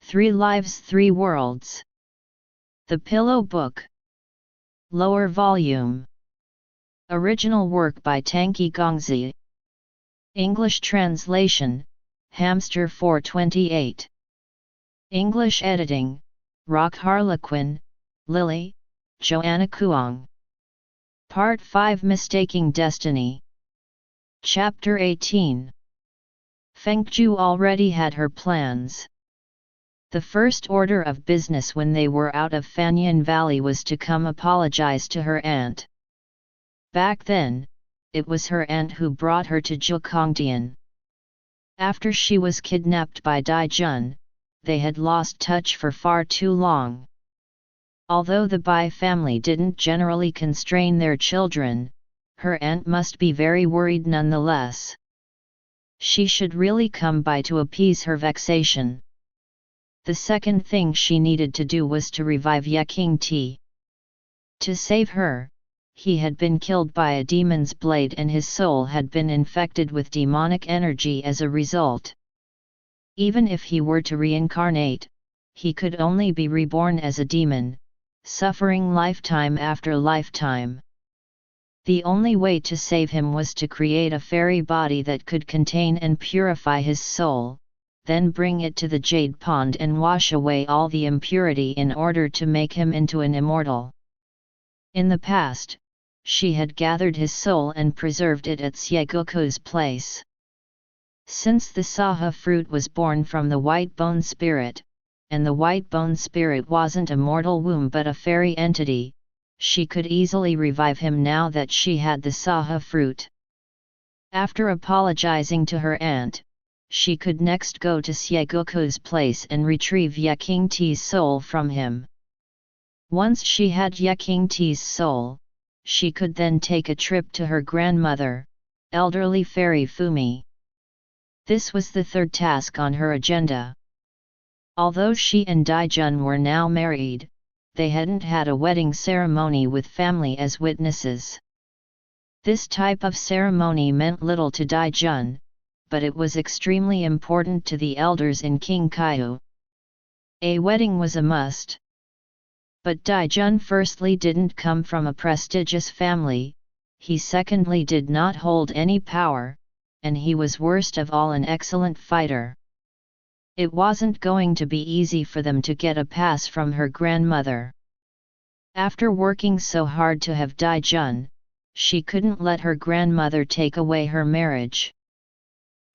3 Lives 3 Worlds. The Pillow Book. Lower volume. Original work by Tangqi Gongzi. English translation, Hamster 428. English editing, rockharlequin, Lily, JoannaKuang. Part 5 Mistaking Destiny. Chapter 18. Feng Jiu already had her plans. The first order of business when they were out of Fanyan Valley was to come apologize to her aunt. Back then, it was her aunt who brought her to Zhukongtian. After she was kidnapped by Dai Jun, they had lost touch for far too long. Although the Bai family didn't generally constrain their children, her aunt must be very worried nonetheless. She should really come by to appease her vexation. The second thing she needed to do was to revive Yaqingti. To save her, he had been killed by a demon's blade and his soul had been infected with demonic energy as a result. Even if he were to reincarnate, he could only be reborn as a demon, suffering lifetime after lifetime. The only way to save him was to create a fairy body that could contain and purify his soul, then bring it to the jade pond and wash away all the impurity in order to make him into an immortal. In the past, she had gathered his soul and preserved it at Sieguku's place. Since the Saha fruit was born from the white bone spirit, and the white bone spirit wasn't a mortal womb but a fairy entity, she could easily revive him now that she had the Saha fruit. After apologizing to her aunt, she could next go to Sieguku's place and retrieve Yaqingti's soul from him. Once she had Yaqingti's soul, she could then take a trip to her grandmother, elderly fairy Fumi. This was the third task on her agenda. Although she and Daijun were now married, they hadn't had a wedding ceremony with family as witnesses. This type of ceremony meant little to Daijun, but it was extremely important to the elders in King Kaiu. A wedding was a must. But Daijun firstly didn't come from a prestigious family, he secondly did not hold any power, and he was worst of all an excellent fighter. It wasn't going to be easy for them to get a pass from her grandmother. After working so hard to have Daijun, she couldn't let her grandmother take away her marriage.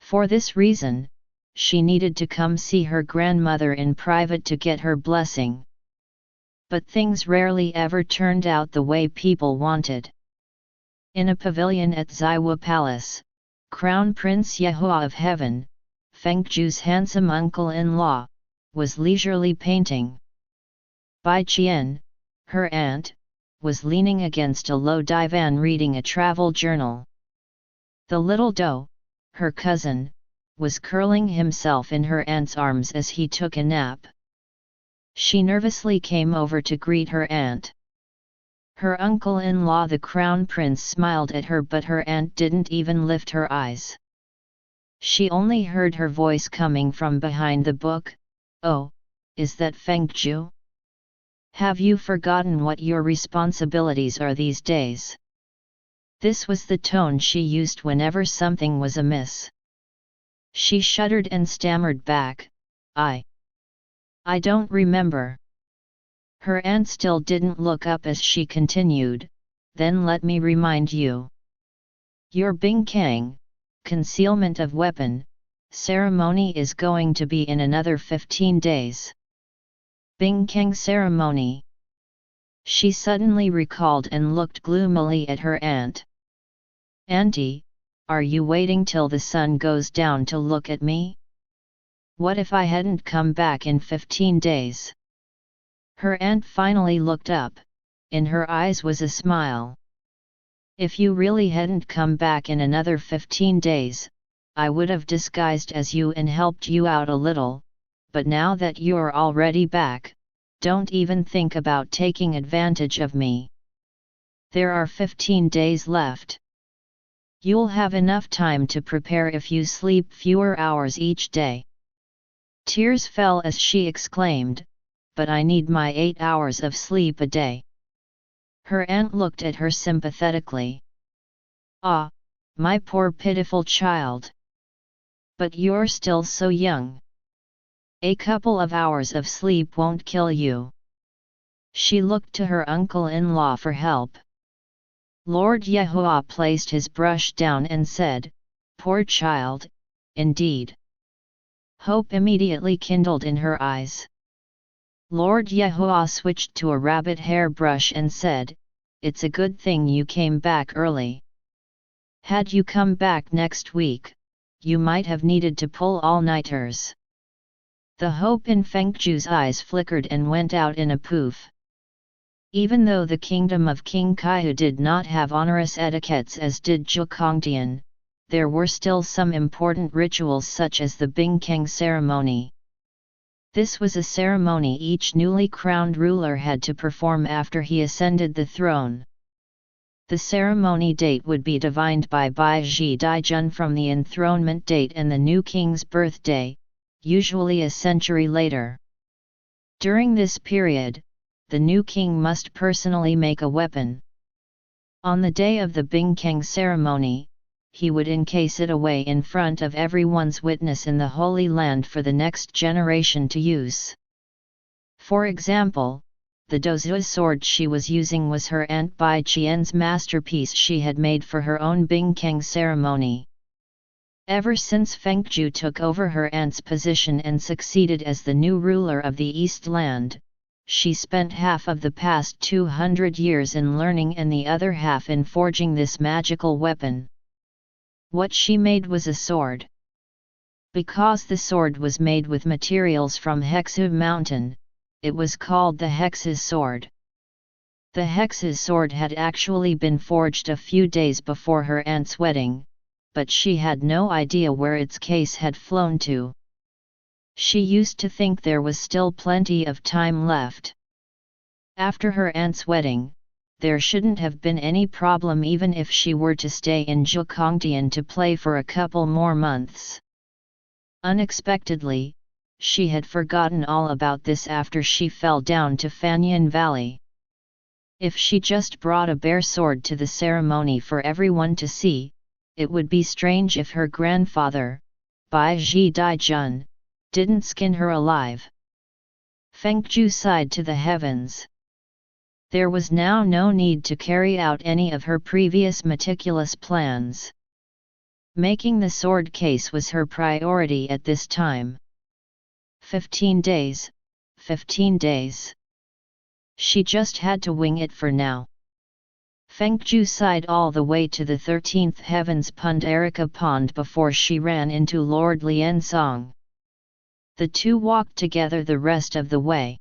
For this reason, she needed to come see her grandmother in private to get her blessing. But things rarely ever turned out the way people wanted. In a pavilion at Zaiwu Palace, Crown Prince Yehua of Heaven, Feng Jiu's handsome uncle-in-law, was leisurely painting. Bai Qian, her aunt, was leaning against a low divan reading a travel journal. The little Dou, her cousin, was curling himself in her aunt's arms as he took a nap. She nervously came over to greet her aunt. Her uncle-in-law the crown prince smiled at her, but her aunt didn't even lift her eyes. She only heard her voice coming from behind the book. "Oh, is that Feng Jiu? Have you forgotten what your responsibilities are these days?" This was the tone she used whenever something was amiss. She shuddered and stammered back, I don't remember." Her aunt still didn't look up as she continued, "Then let me remind you. Your Bingkang, concealment of weapon, ceremony is going to be in another 15 days. Bingkang ceremony." She suddenly recalled and looked gloomily at her aunt. "Auntie, are you waiting till the sun goes down to look at me? What if I hadn't come back in 15 days? Her aunt finally looked up, in her eyes was a smile. "If you really hadn't come back in another 15 days, I would have disguised as you and helped you out a little, but now that you're already back, don't even think about taking advantage of me. There are 15 days left. You'll have enough time to prepare if you sleep fewer hours each day. Tears fell as she exclaimed, "But I need my 8 hours of sleep a day." Her aunt looked at her sympathetically. "Ah, my poor pitiful child. But you're still so young. A couple of hours of sleep won't kill you." She looked to her uncle-in-law for help. Lord Yehua placed his brush down and said, "Poor child, indeed." Hope immediately kindled in her eyes. Lord Yehua switched to a rabbit hair brush and said, "It's a good thing you came back early. Had you come back next week, you might have needed to pull all-nighters." The hope in Feng Jiu's eyes flickered and went out in a poof. Even though the kingdom of King Kaihu did not have onerous etiquettes as did Zhukongtian, there were still some important rituals such as the Bingkeng ceremony. This was a ceremony each newly crowned ruler had to perform after he ascended the throne. The ceremony date would be divined by Baizhi Daijun from the enthronement date and the new king's birthday, usually a century later. During this period, the new king must personally make a weapon. On the day of the Bingkeng ceremony, he would encase it away in front of everyone's witness in the Holy Land for the next generation to use. For example, the Dozui sword she was using was her Aunt Bai Qian's masterpiece she had made for her own Bingkeng ceremony. Ever since Feng Jiu took over her aunt's position and succeeded as the new ruler of the East Land, she spent half of the past 200 years in learning and the other half in forging this magical weapon. What she made was a sword. Because the sword was made with materials from Hexu Mountain, it was called the Hex's sword. The Hex's sword had actually been forged a few days before her aunt's wedding, but she had no idea where its case had flown to. She used to think there was still plenty of time left. After her aunt's wedding, there shouldn't have been any problem even if she were to stay in Zhukongtian to play for a couple more months. Unexpectedly, she had forgotten all about this after she fell down to Fanyan Valley. If she just brought a bare sword to the ceremony for everyone to see, it would be strange if her grandfather, Baizhi Daijun, didn't skin her alive. Feng Jiu sighed to the heavens. There was now no need to carry out any of her previous meticulous plans. Making the sword case was her priority at this time. 15 days, 15 days. She just had to wing it for now. Feng Jiu sighed all the way to the 13th heavens Pundarika pond before she ran into Lord Liansong. The two walked together the rest of the way.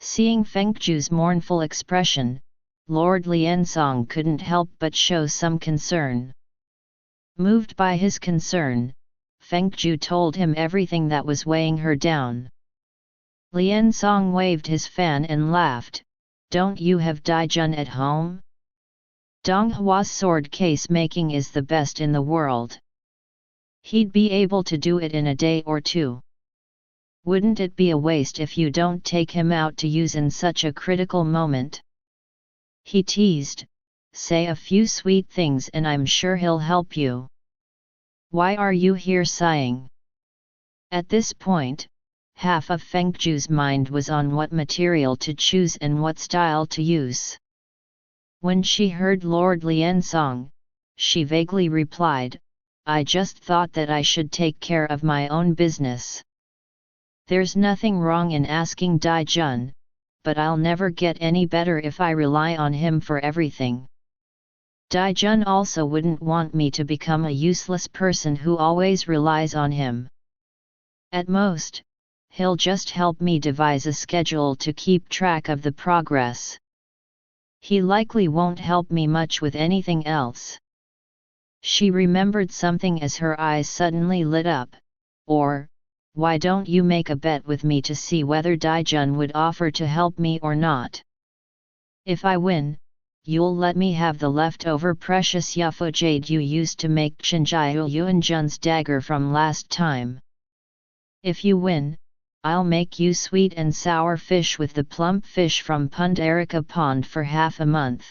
Seeing Feng Jiu's mournful expression, Lord Liansong couldn't help but show some concern. Moved by his concern, Feng Jiu told him everything that was weighing her down. Liansong waved his fan and laughed, "Don't you have Daijun at home? Dong Hua's sword case making is the best in the world. He'd be able to do it in a day or two. Wouldn't it be a waste if you don't take him out to use in such a critical moment?" He teased, "Say a few sweet things and I'm sure he'll help you. Why are you here sighing?" At this point, half of Feng Jiu's mind was on what material to choose and what style to use. When she heard Lord Liansong, she vaguely replied, "I just thought that I should take care of my own business. There's nothing wrong in asking Daijun, but I'll never get any better if I rely on him for everything. Daijun also wouldn't want me to become a useless person who always relies on him. At most, he'll just help me devise a schedule to keep track of the progress. He likely won't help me much with anything else." She remembered something as her eyes suddenly lit up, "Or, why don't you make a bet with me to see whether Daijun would offer to help me or not? If I win, you'll let me have the leftover precious Yufu jade you used to make Chenjiu Yuanjun's dagger from last time." If you win, I'll make you sweet and sour fish with the plump fish from Pundarika Pond for half a month.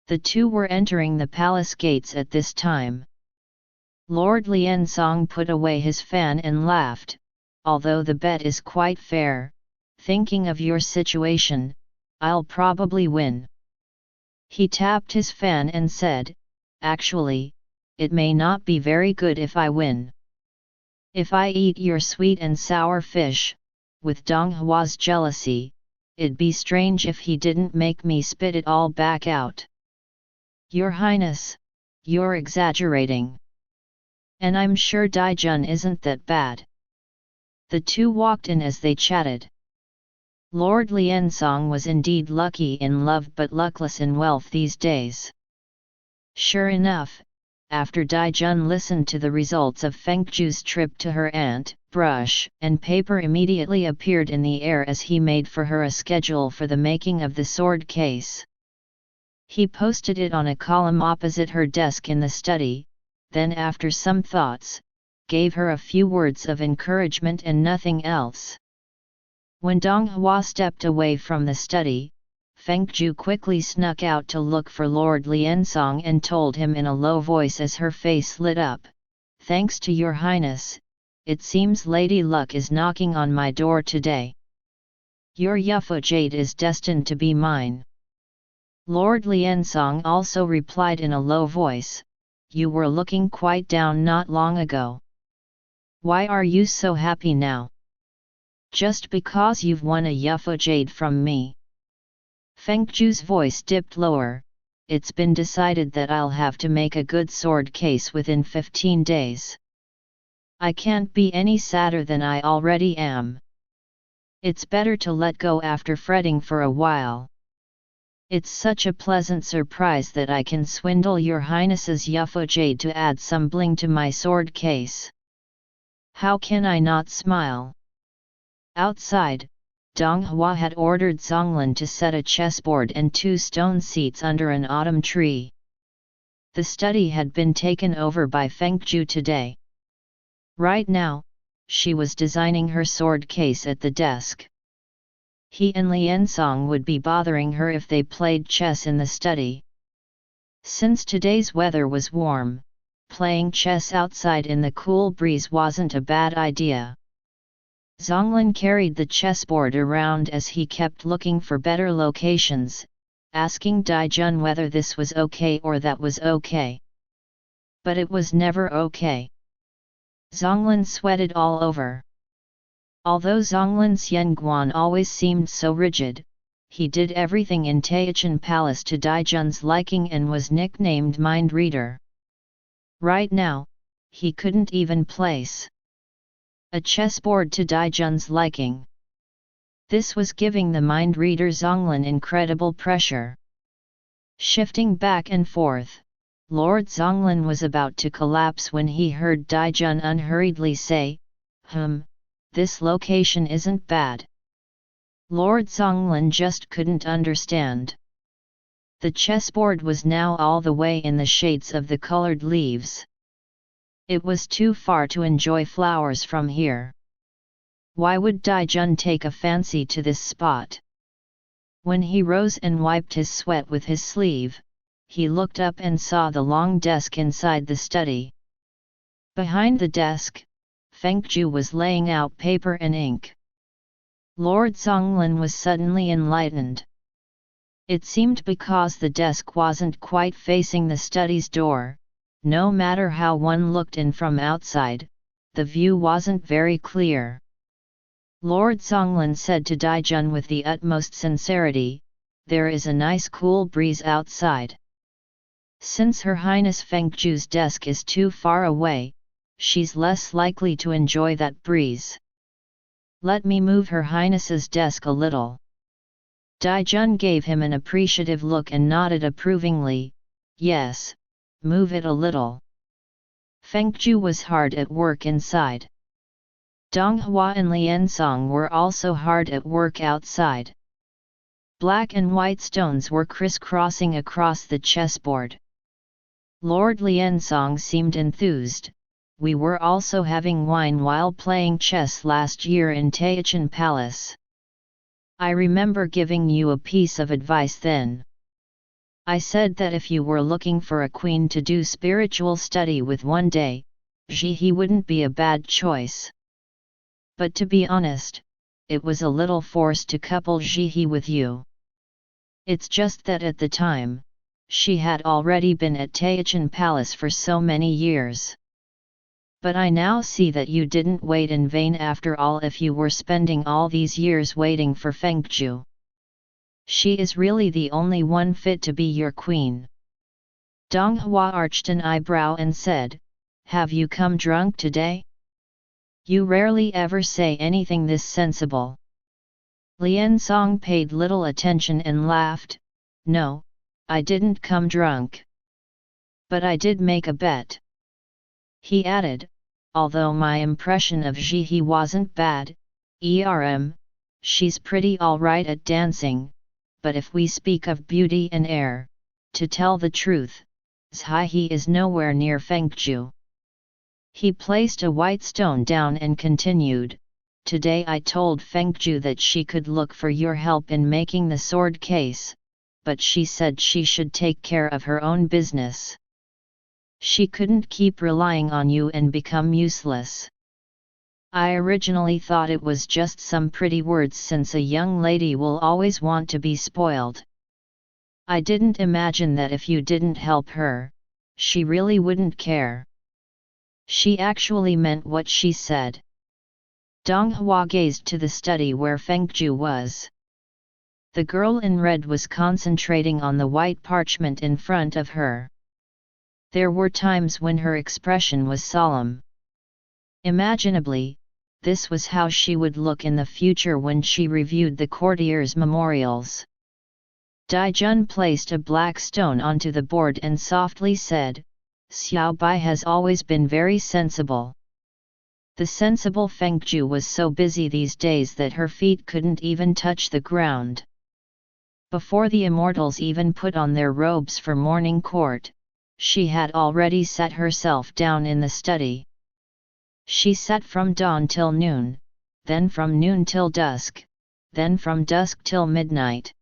The two were entering the palace gates at this time. Lord Liensong put away his fan and laughed. Although the bet is quite fair, thinking of your situation, I'll probably win. He tapped his fan and said, actually, it may not be very good if I win. If I eat your sweet and sour fish, with Dong Hua's jealousy, it'd be strange if he didn't make me spit it all back out. Your Highness, you're exaggerating. And I'm sure Daijun isn't that bad. The two walked in as they chatted. Lord Liensong was indeed lucky in love but luckless in wealth these days. Sure enough, after Daijun listened to the results of Feng Jiu's trip to her aunt, brush and paper immediately appeared in the air as he made for her a schedule for the making of the sword case. He posted it on a column opposite her desk in the study, then after some thoughts, gave her a few words of encouragement and nothing else. When Dong Hua stepped away from the study, Feng Jiu quickly snuck out to look for Lord Liensong and told him in a low voice as her face lit up, "Thanks to your Highness, it seems Lady Luck is knocking on my door today. Your Yufu jade is destined to be mine." Lord Liensong also replied in a low voice, "You were looking quite down not long ago. Why are you so happy now? Just because you've won a Yufu jade from me?" Feng Jiu's voice dipped lower. "It's been decided that I'll have to make a good sword case within 15 days. I can't be any sadder than I already am. It's better to let go after fretting for a while. It's such a pleasant surprise that I can swindle your Highness's Yufu jade to add some bling to my sword case. How can I not smile?" Outside, Dong Hua had ordered Zonglin to set a chessboard and 2 stone seats under an autumn tree. The study had been taken over by Feng Jiu today. Right now, she was designing her sword case at the desk. He and Liensong would be bothering her if they played chess in the study. Since today's weather was warm, playing chess outside in the cool breeze wasn't a bad idea. Zonglin carried the chessboard around as he kept looking for better locations, asking Daijun whether this was okay or that was okay. But it was never okay. Zonglin sweated all over. Although Zonglin's Yenguan always seemed so rigid, he did everything in Taichan Palace to Daijun's liking and was nicknamed Mind Reader. Right now, he couldn't even place a chessboard to Daijun's liking. This was giving the mind reader Zonglin incredible pressure. Shifting back and forth, Lord Zonglin was about to collapse when he heard Daijun unhurriedly say, "This location isn't bad." Lord Zonglin just couldn't understand. The chessboard was now all the way in the shades of the colored leaves. It was too far to enjoy flowers from here. Why would Daijun take a fancy to this spot? When he rose and wiped his sweat with his sleeve, he looked up and saw the long desk inside the study. Behind the desk, Feng Jiu was laying out paper and ink. Lord Zonglin was suddenly enlightened. It seemed because the desk wasn't quite facing the study's door, no matter how one looked in from outside, the view wasn't very clear. Lord Zonglin said to Daijun with the utmost sincerity, "There is a nice cool breeze outside. Since Her Highness Feng Jiu's desk is too far away, she's less likely to enjoy that breeze. Let me move Her Highness's desk a little." Daijun gave him an appreciative look and nodded approvingly, "Yes, move it a little." Feng Jiu was hard at work inside. Dong Hua and Liensong were also hard at work outside. Black and white stones were crisscrossing across the chessboard. Lord Liensong seemed enthused, we were also having wine while playing chess last year in Taichan Palace. I remember giving you a piece of advice then. I said that if you were looking for a queen to do spiritual study with one day, Jihe wouldn't be a bad choice. But to be honest, it was a little forced to couple Jihe with you. It's just that at the time, she had already been at Taichan Palace for so many years. But I now see that you didn't wait in vain after all if you were spending all these years waiting for Feng Jiu. She is really the only one fit to be your queen. Dong Hua arched an eyebrow and said, "Have you come drunk today? You rarely ever say anything this sensible." Lian Song paid little attention and laughed, "No, I didn't come drunk. But I did make a bet." He added, "Although my impression of Jihe wasn't bad, she's pretty alright at dancing, but if we speak of beauty and air, to tell the truth, Jihe is nowhere near Feng Jiu." He placed a white stone down and continued, "Today I told Feng Jiu that she could look for your help in making the sword case, but she said she should take care of her own business. She couldn't keep relying on you and become useless. I originally thought it was just some pretty words since a young lady will always want to be spoiled. I didn't imagine that if you didn't help her, she really wouldn't care. She actually meant what she said." Dong Hua gazed to the study where Feng Jiu was. The girl in red was concentrating on the white parchment in front of her. There were times when her expression was solemn. Imaginably, this was how she would look in the future when she reviewed the courtiers' memorials. Dai Jun placed a black stone onto the board and softly said, "Xiao Bai has always been very sensible." The sensible Feng Jiu was so busy these days that her feet couldn't even touch the ground. Before the immortals even put on their robes for morning court, she had already sat herself down in the study. She sat from dawn till noon, then from noon till dusk, then from dusk till midnight.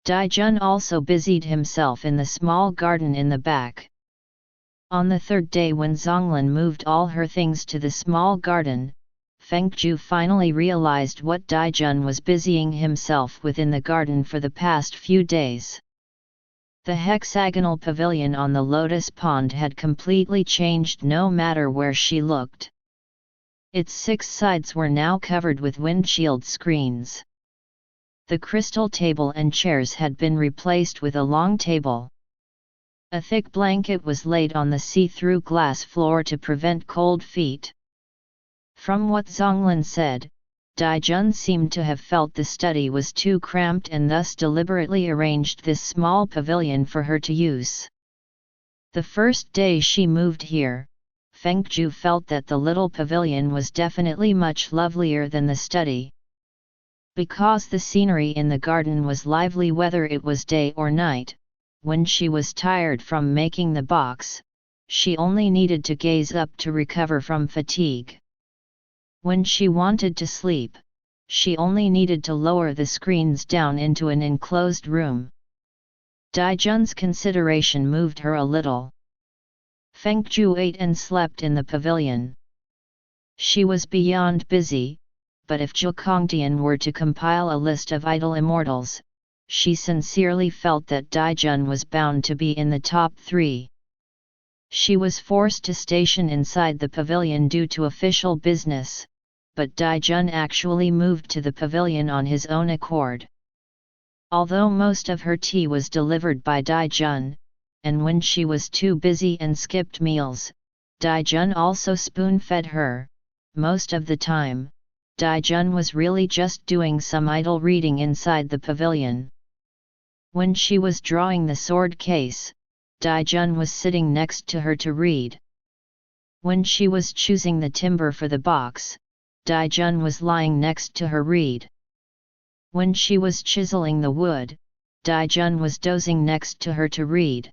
Dai Jun also busied himself in the small garden in the back. On the third day when Zonglin moved all her things to the small garden, Feng Jiu finally realized what Dai Jun was busying himself with in the garden for the past few days. The hexagonal pavilion on the lotus pond had completely changed no matter where she looked. Its 6 sides were now covered with windshield screens. The crystal table and chairs had been replaced with a long table. A thick blanket was laid on the see-through glass floor to prevent cold feet. From what Zonglin said, Dai Jun seemed to have felt the study was too cramped and thus deliberately arranged this small pavilion for her to use. The first day she moved here, Feng Jiu felt that the little pavilion was definitely much lovelier than the study. Because the scenery in the garden was lively whether it was day or night, when she was tired from making the box, she only needed to gaze up to recover from fatigue. When she wanted to sleep, she only needed to lower the screens down into an enclosed room. Dai Jun's consideration moved her a little. Feng Jiu ate and slept in the pavilion. She was beyond busy, but if JoannaKuang were to compile a list of idol immortals, she sincerely felt that Dai Jun was bound to be in the top 3. She was forced to station inside the pavilion due to official business, but Dai Jun actually moved to the pavilion on his own accord. Although most of her tea was delivered by Dai Jun, and when she was too busy and skipped meals, Dai Jun also spoon-fed her, most of the time, Dai Jun was really just doing some idle reading inside the pavilion. When she was drawing the sword case, Dai Jun was sitting next to her to read. When she was choosing the timber for the box, Dai Jun was lying next to her read. When she was chiseling the wood, Dai Jun was dozing next to her to read.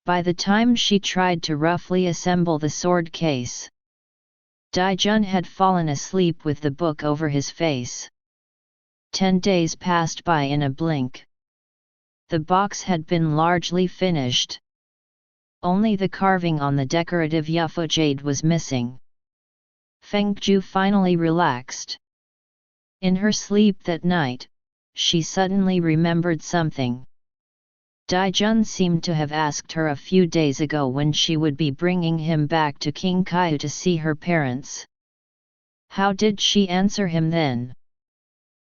By the time she tried to roughly assemble the sword case, Daijun had fallen asleep with the book over his face. 10 days passed by in a blink. The box had been largely finished. Only the carving on the decorative Yufu jade was missing. Feng Jiu finally relaxed. In her sleep that night, she suddenly remembered something. Daijun seemed to have asked her a few days ago when she would be bringing him back to King Kaiu to see her parents. How did she answer him then?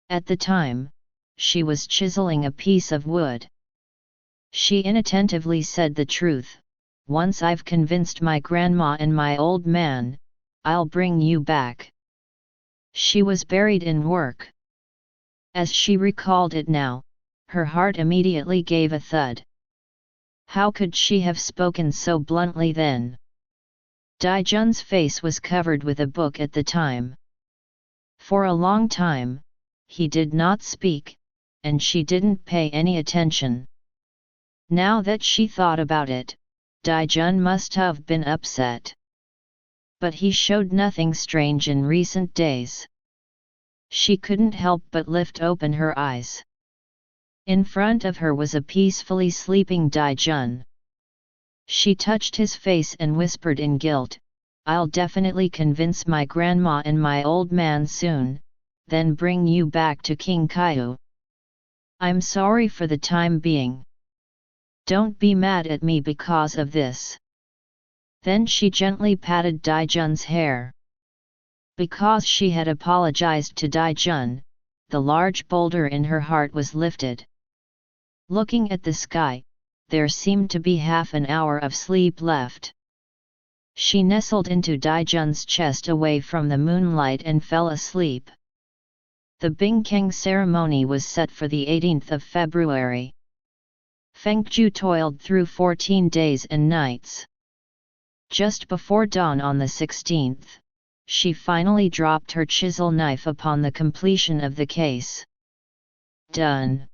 At the time, she was chiseling a piece of wood. She inattentively said the truth, "Once I've convinced my grandma and my old man, I'll bring you back." She was buried in work. As she recalled it now, her heart immediately gave a thud. How could she have spoken so bluntly then? Daijun's face was covered with a book at the time. For a long time, he did not speak, and she didn't pay any attention. Now that she thought about it, Daijun must have been upset. But he showed nothing strange in recent days. She couldn't help but lift open her eyes. In front of her was a peacefully sleeping Daijun. She touched his face and whispered in guilt, "I'll definitely convince my grandma and my old man soon, then bring you back to King Kaiu. I'm sorry for the time being. Don't be mad at me because of this." Then she gently patted Daijun's hair. Because she had apologized to Daijun, the large boulder in her heart was lifted. Looking at the sky, there seemed to be half an hour of sleep left. She nestled into Daijun's chest away from the moonlight and fell asleep. The Bingkeng ceremony was set for the 18th of February. Feng Jiu toiled through 14 days and nights. Just before dawn on the 16th, she finally dropped her chisel knife upon the completion of the case. Done.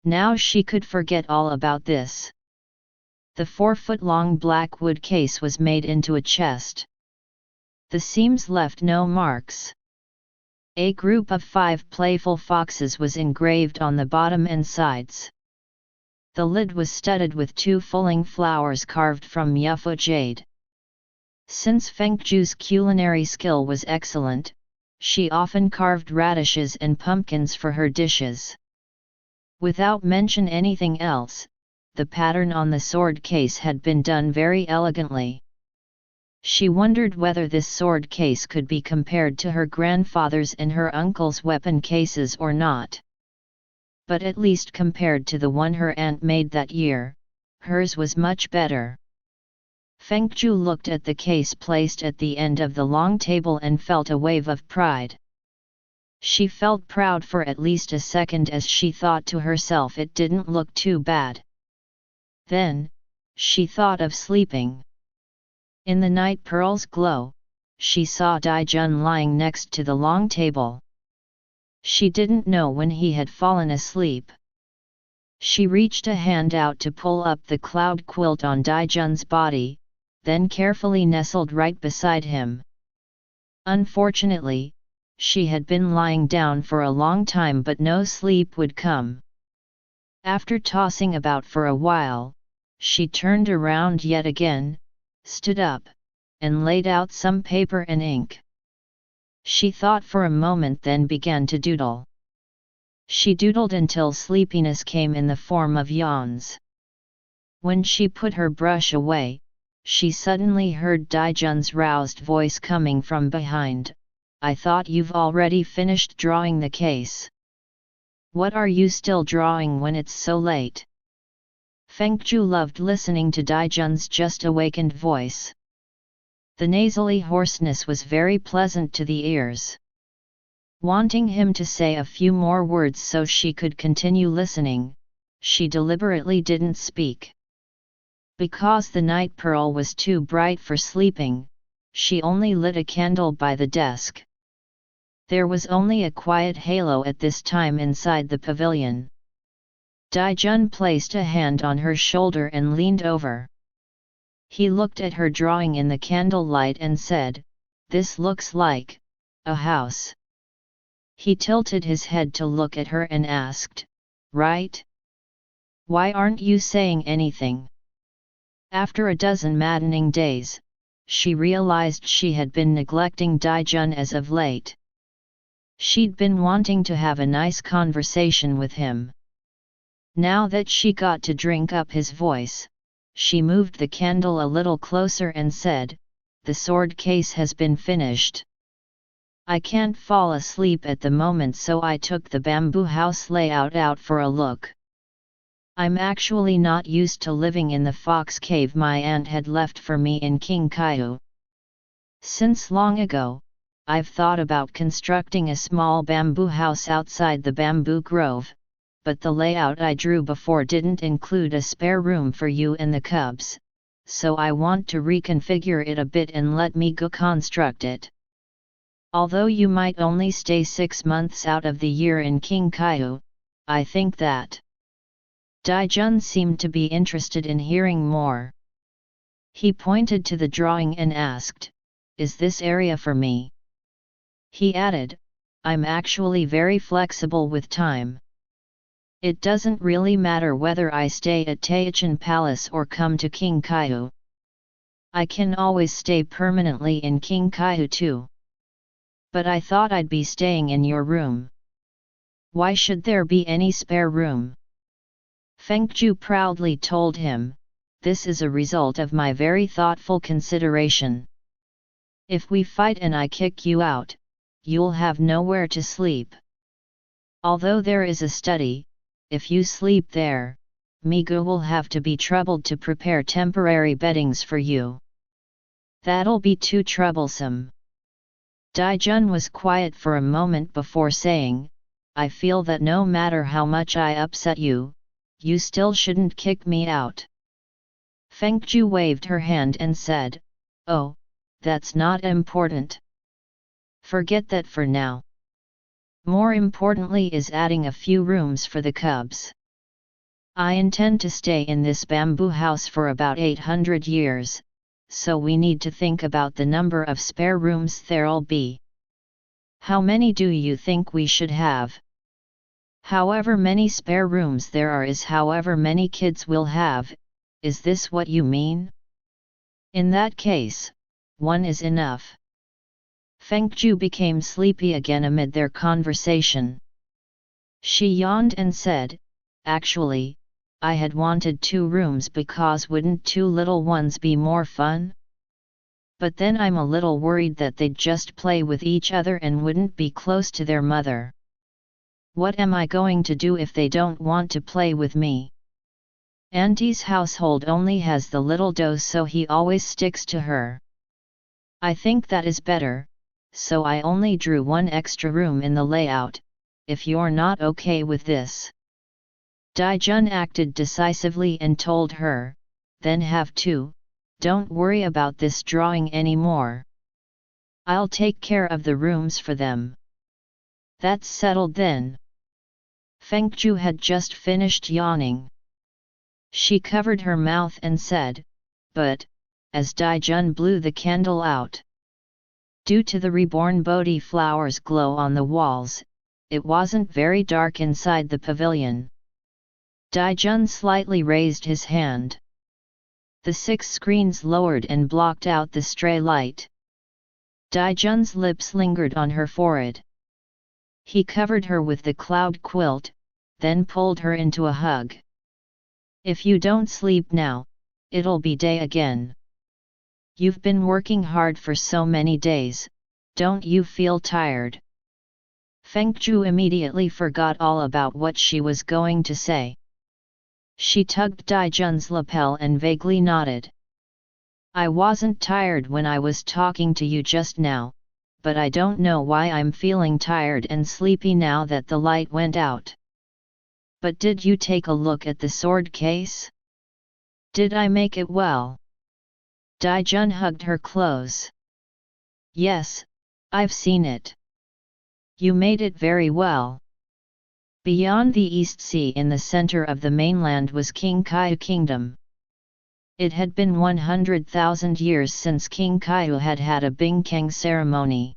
Now she could forget all about this. The 4-foot-long black wood case was made into a chest. The seams left no marks. A group of 5 playful foxes was engraved on the bottom and sides. The lid was studded with 2 fulling flowers carved from Yufu jade. Since Feng Jiu's culinary skill was excellent, she often carved radishes and pumpkins for her dishes. Without mention anything else, the pattern on the sword case had been done very elegantly. She wondered whether this sword case could be compared to her grandfather's and her uncle's weapon cases or not. But at least compared to the one her aunt made that year, hers was much better. Feng Jiu looked at the case placed at the end of the long table and felt a wave of pride. She felt proud for at least a second as she thought to herself it didn't look too bad. Then, she thought of sleeping. In the night pearl's glow, she saw Daijun lying next to the long table. She didn't know when he had fallen asleep. She reached a hand out to pull up the cloud quilt on Daijun's body, then carefully nestled right beside him. Unfortunately, she had been lying down for a long time but no sleep would come. After tossing about for a while, she turned around yet again, stood up, and laid out some paper and ink. She thought for a moment then began to doodle. She doodled until sleepiness came in the form of yawns. When she put her brush away, she suddenly heard Daijun's roused voice coming from behind, "I thought you've already finished drawing the case. What are you still drawing when it's so late?" Feng Jiu loved listening to Daijun's just awakened voice. The nasally hoarseness was very pleasant to the ears. Wanting him to say a few more words so she could continue listening, she deliberately didn't speak. Because the night pearl was too bright for sleeping, she only lit a candle by the desk. There was only a quiet halo at this time inside the pavilion. Daijun placed a hand on her shoulder and leaned over. He looked at her drawing in the candlelight and said, "This looks like a house." He tilted his head to look at her and asked, "Right? Why aren't you saying anything?" After a dozen maddening days, she realized she had been neglecting Daijun as of late. She'd been wanting to have a nice conversation with him. Now that she got to drink up his voice, she moved the candle a little closer and said, "The sword case has been finished. I can't fall asleep at the moment, so I took the bamboo house layout out for a look. I'm actually not used to living in the fox cave my aunt had left for me in King Kaihu. Since long ago, I've thought about constructing a small bamboo house outside the bamboo grove, but the layout I drew before didn't include a spare room for you and the cubs, so I want to reconfigure it a bit and let me go construct it. Although you might only stay 6 months out of the year in King Kaihu, I think that..." Daijun seemed to be interested in hearing more. He pointed to the drawing and asked, "Is this area for me?" He added, "I'm actually very flexible with time. It doesn't really matter whether I stay at Taichan Palace or come to King Kaihu. I can always stay permanently in King Kaihu too. But I thought I'd be staying in your room. Why should there be any spare room?" Feng Jiu proudly told him, "This is a result of my very thoughtful consideration. If we fight and I kick you out, you'll have nowhere to sleep. Although there is a study, if you sleep there, Migu will have to be troubled to prepare temporary beddings for you. That'll be too troublesome." Daijun was quiet for a moment before saying, "I feel that no matter how much I upset you, you still shouldn't kick me out." Feng Jiu waved her hand and said, "Oh, that's not important. Forget that for now. More importantly is adding a few rooms for the cubs. I intend to stay in this bamboo house for about 800 years, so we need to think about the number of spare rooms there'll be. How many do you think we should have?" "However many spare rooms there are is however many kids we'll have, is this what you mean?" "In that case, one is enough." Feng Jiu became sleepy again amid their conversation. She yawned and said, "Actually, I had wanted 2 rooms because wouldn't 2 little ones be more fun? But then I'm a little worried that they'd just play with each other and wouldn't be close to their mother. What am I going to do if they don't want to play with me? Auntie's household only has the little Do, so he always sticks to her. I think that is better, so I only drew 1 extra room in the layout, if you're not okay with this." Daijun acted decisively and told her, "Then have 2, don't worry about this drawing anymore. I'll take care of the rooms for them." "That's settled then." Feng Jiu had just finished yawning. She covered her mouth and said, "But," as Daijun blew the candle out. Due to the reborn Bodhi flowers' glow on the walls, it wasn't very dark inside the pavilion. Daijun slightly raised his hand. The 6 screens lowered and blocked out the stray light. Daijun's lips lingered on her forehead. He covered her with the cloud quilt, then pulled her into a hug. "If you don't sleep now, it'll be day again. You've been working hard for so many days, don't you feel tired?" Feng Jiu immediately forgot all about what she was going to say. She tugged Daijun's lapel and vaguely nodded. "I wasn't tired when I was talking to you just now, but I don't know why I'm feeling tired and sleepy now that the light went out. But did you take a look at the sword case? Did I make it well?" Daijun hugged her close. "Yes, I've seen it. You made it very well. Beyond the East Sea in the center of the mainland was King Kaiyu Kingdom. It had been 100,000 years since King Kaiyu had had a Bingkeng ceremony.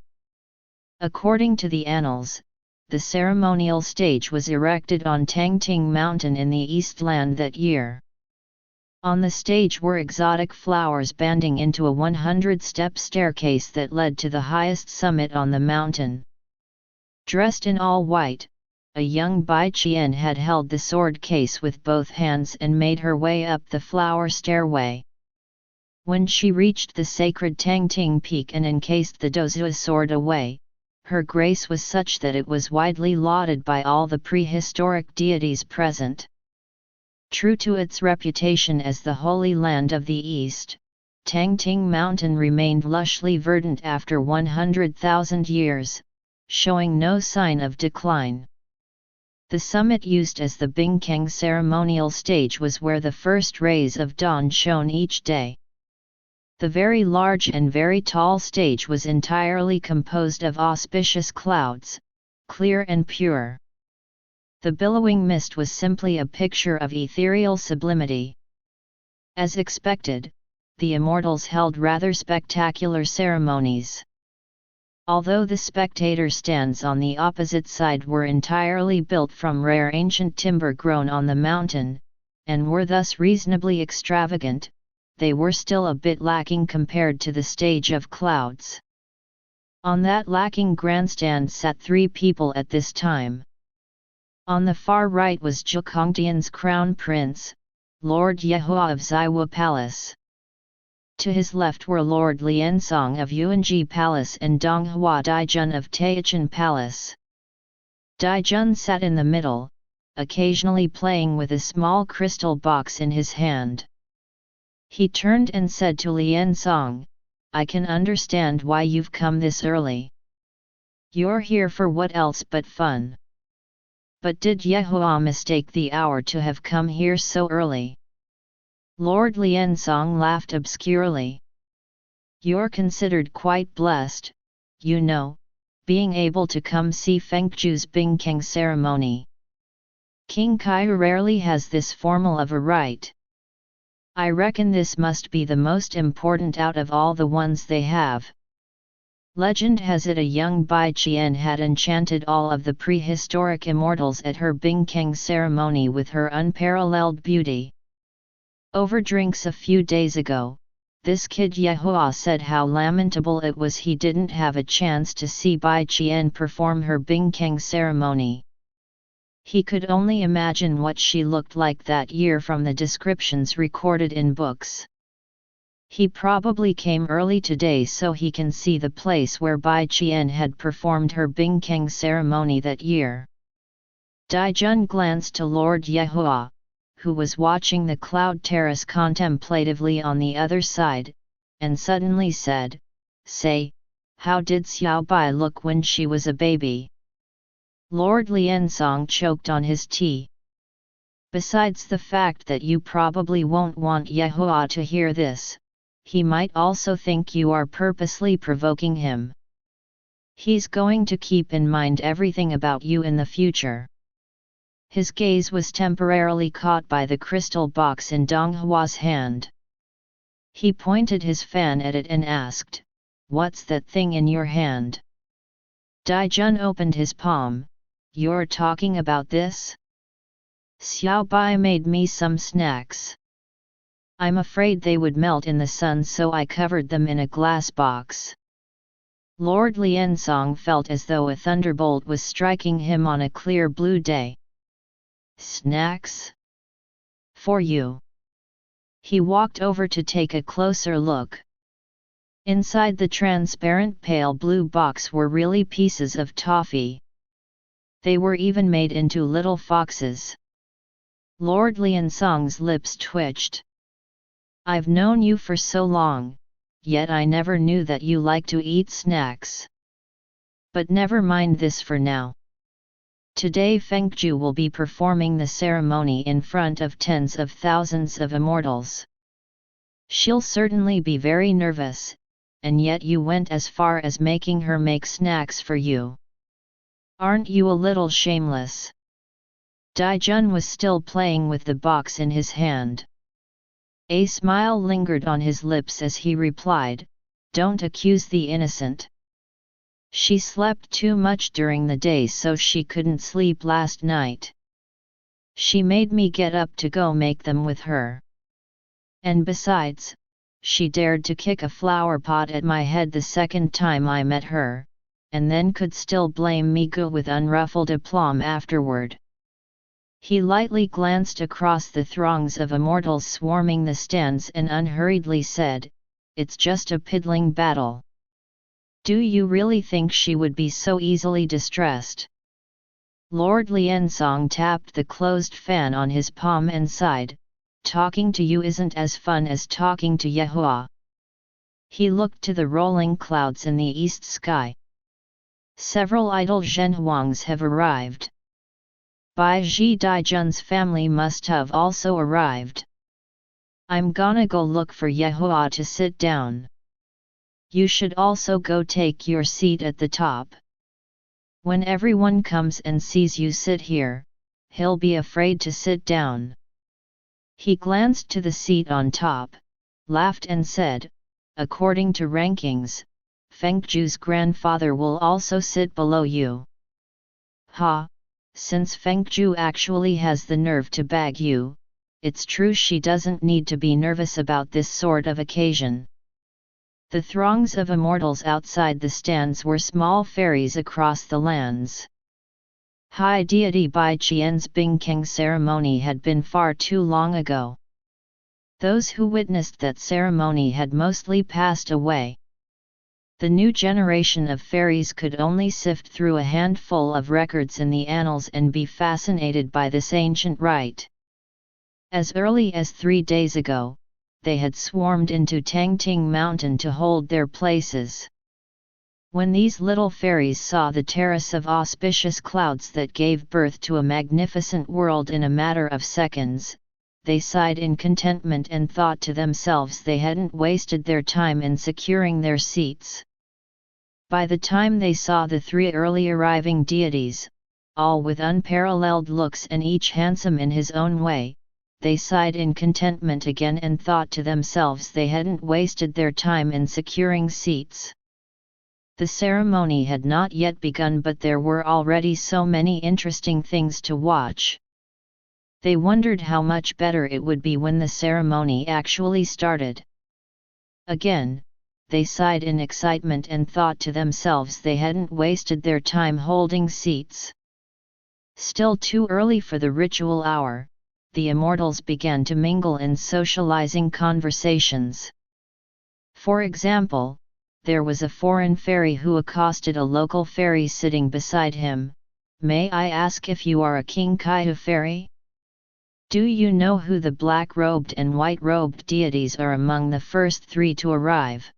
According to the annals, the ceremonial stage was erected on Tangting Mountain in the East Land that year. On the stage were exotic flowers banding into a 100-step staircase that led to the highest summit on the mountain. Dressed in all white, a young Bai Qian had held the sword case with both hands and made her way up the flower stairway. When she reached the sacred Tangting Peak and encased the Dozua sword away, her grace was such that it was widely lauded by all the prehistoric deities present. True to its reputation as the Holy Land of the East, Tangting Mountain remained lushly verdant after 100,000 years, showing no sign of decline. The summit used as the Bingkeng ceremonial stage was where the first rays of dawn shone each day. The very large and very tall stage was entirely composed of auspicious clouds, clear and pure. The billowing mist was simply a picture of ethereal sublimity. As expected, the immortals held rather spectacular ceremonies. Although the spectator stands on the opposite side were entirely built from rare ancient timber grown on the mountain, and were thus reasonably extravagant, they were still a bit lacking compared to the stage of clouds. On that lacking grandstand sat 3 people at this time. On the far right was Zhukongtian's crown prince, Lord Yehua of Zaiwu Palace. To his left were Lord Liansong of Yuanji Palace and Dong Hua Daijun of Taichan Palace. Daijun sat in the middle, occasionally playing with a small crystal box in his hand. He turned and said to Liansong, "I can understand why you've come this early. You're here for what else but fun. But did Yehua mistake the hour to have come here so early?" Lord Liansong laughed obscurely. "You're considered quite blessed, you know, being able to come see Feng Jiu's Bingkeng ceremony. King Kaiyu rarely has this formal of a right. I reckon this must be the most important out of all the ones they have. Legend has it a young Bai Qian had enchanted all of the prehistoric immortals at her Bingkeng ceremony with her unparalleled beauty. Over drinks a few days ago, this kid Yehua said how lamentable it was he didn't have a chance to see Bai Qian perform her Bingkeng ceremony. He could only imagine what she looked like that year from the descriptions recorded in books. He probably came early today so he can see the place where Bai Qian had performed her Bingkeng ceremony that year." Daijun glanced to Lord Yehua, who was watching the cloud terrace contemplatively on the other side, and suddenly said, "Say, how did Xiao Bai look when she was a baby?" Lord Liansong choked on his tea. "Besides the fact that you probably won't want Yehua to hear this, he might also think you are purposely provoking him. He's going to keep in mind everything about you in the future." His gaze was temporarily caught by the crystal box in Dong Hua's hand. He pointed his fan at it and asked, "What's that thing in your hand?" Daijun opened his palm. "You're talking about this? Xiao Bai made me some snacks. I'm afraid they would melt in the sun, so I covered them in a glass box." Lord Liansong felt as though a thunderbolt was striking him on a clear blue day. "Snacks? For you?" He walked over to take a closer look. Inside the transparent pale blue box were really pieces of toffee. They were even made into little foxes. Lord Liansong's lips twitched. "I've known you for so long, yet I never knew that you like to eat snacks. But never mind this for now. Today Feng Jiu will be performing the ceremony in front of tens of thousands of immortals. She'll certainly be very nervous, and yet you went as far as making her make snacks for you. Aren't you a little shameless?" Daijun was still playing with the box in his hand. A smile lingered on his lips as he replied, "Don't accuse the innocent. She slept too much during the day, so she couldn't sleep last night. She made me get up to go make them with her. And besides, she dared to kick a flower pot at my head the second time I met her, and then could still blame me with unruffled aplomb afterward." He lightly glanced across the throngs of immortals swarming the stands and unhurriedly said, "It's just a piddling battle. Do you really think she would be so easily distressed?" Lord Liansong tapped the closed fan on his palm and sighed, "Talking to you isn't as fun as talking to Yehua." He looked to the rolling clouds in the east sky. Several idle Zhenhuangs have arrived. Bai Ji Daijun's family must have also arrived. I'm gonna go look for Yehua to sit down. You should also go take your seat at the top. When everyone comes and sees you sit here, he'll be afraid to sit down." He glanced to the seat on top, laughed and said, "According to rankings, Feng Jiu's grandfather will also sit below you." "Ha, since Feng Jiu actually has the nerve to bag you, it's true she doesn't need to be nervous about this sort of occasion." The throngs of immortals outside the stands were small fairies across the lands. High deity Bai Qian's Bingkeng ceremony had been far too long ago. Those who witnessed that ceremony had mostly passed away. The new generation of fairies could only sift through a handful of records in the annals and be fascinated by this ancient rite. As early as 3 days ago, they had swarmed into Tangqi Mountain to hold their places. When these little fairies saw the terrace of auspicious clouds that gave birth to a magnificent world in a matter of seconds, they sighed in contentment and thought to themselves they hadn't wasted their time in securing their seats. By the time they saw the 3 early arriving deities, all with unparalleled looks and each handsome in his own way, they sighed in contentment again and thought to themselves they hadn't wasted their time in securing seats. The ceremony had not yet begun, but there were already so many interesting things to watch. They wondered how much better it would be when the ceremony actually started. Again, they sighed in excitement and thought to themselves they hadn't wasted their time holding seats. Still too early for the ritual hour, the immortals began to mingle in socializing conversations. For example, there was a foreign fairy who accosted a local fairy sitting beside him. "May I ask if you are a King Kaihu fairy? Do you know who the black-robed and white-robed deities are among the first 3 to arrive?"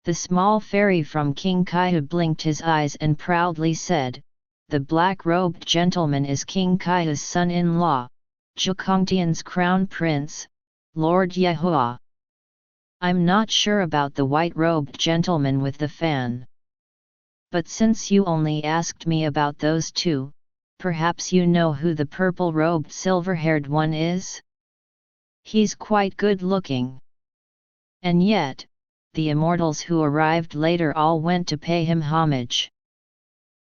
The small fairy from King Kaihu blinked his eyes and proudly said, "The black-robed gentleman is King Kaihu's son-in-law, Zhukongtian's crown prince, Lord Yehua. I'm not sure about the white-robed gentleman with the fan. But since you only asked me about those 2, perhaps you know who the purple-robed silver-haired one is? He's quite good-looking." And yet, the immortals who arrived later all went to pay him homage.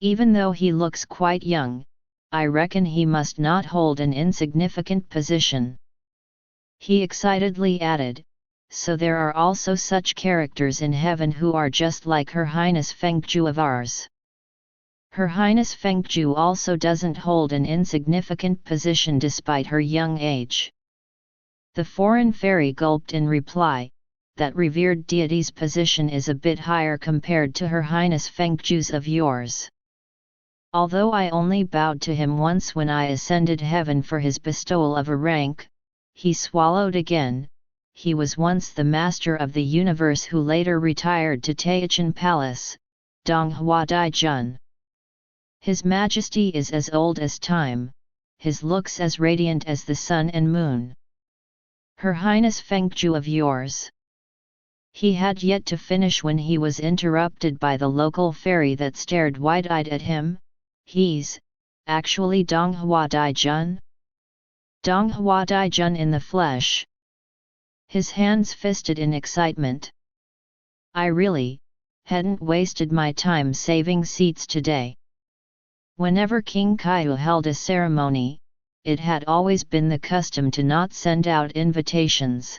"Even though he looks quite young, I reckon he must not hold an insignificant position." He excitedly added, "So there are also such characters in heaven who are just like Her Highness Feng Jiu of ours. Her Highness Feng Jiu also doesn't hold an insignificant position despite her young age." The foreign fairy gulped in reply, "That revered deity's position is a bit higher compared to Her Highness Feng Jiu's of yours. Although I only bowed to him once when I ascended heaven for his bestowal of a rank," he swallowed again, "he was once the master of the universe who later retired to Taichan Palace, Dong Hua Daijun. His majesty is as old as time, his looks as radiant as the sun and moon. Her Highness Feng Jiu of yours." He had yet to finish when he was interrupted by the local fairy that stared wide-eyed at him. actually Dong Hua Daijun? Dong Hua Daijun in the flesh. His hands fisted in excitement. I really hadn't wasted my time saving seats today. Whenever King Kaiyu held a ceremony, it had always been the custom to not send out invitations.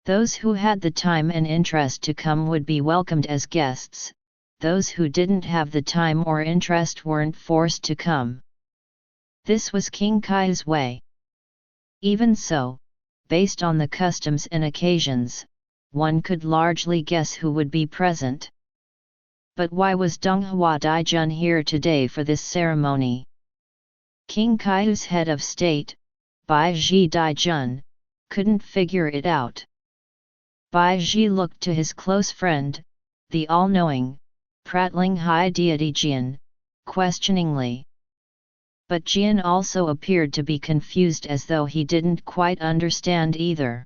Those who had the time and interest to come would be welcomed as guests, those who didn't have the time or interest weren't forced to come. This was King Kaiyu's way. Even so, based on the customs and occasions, one could largely guess who would be present. But why was Dong Hua Daijun here today for this ceremony? King Kaiyu's head of state, Bai Ji Daijun, couldn't figure it out. Bai Ji looked to his close friend, the all-knowing, prattling high deity Jian, questioningly. But Jian also appeared to be confused as though he didn't quite understand either.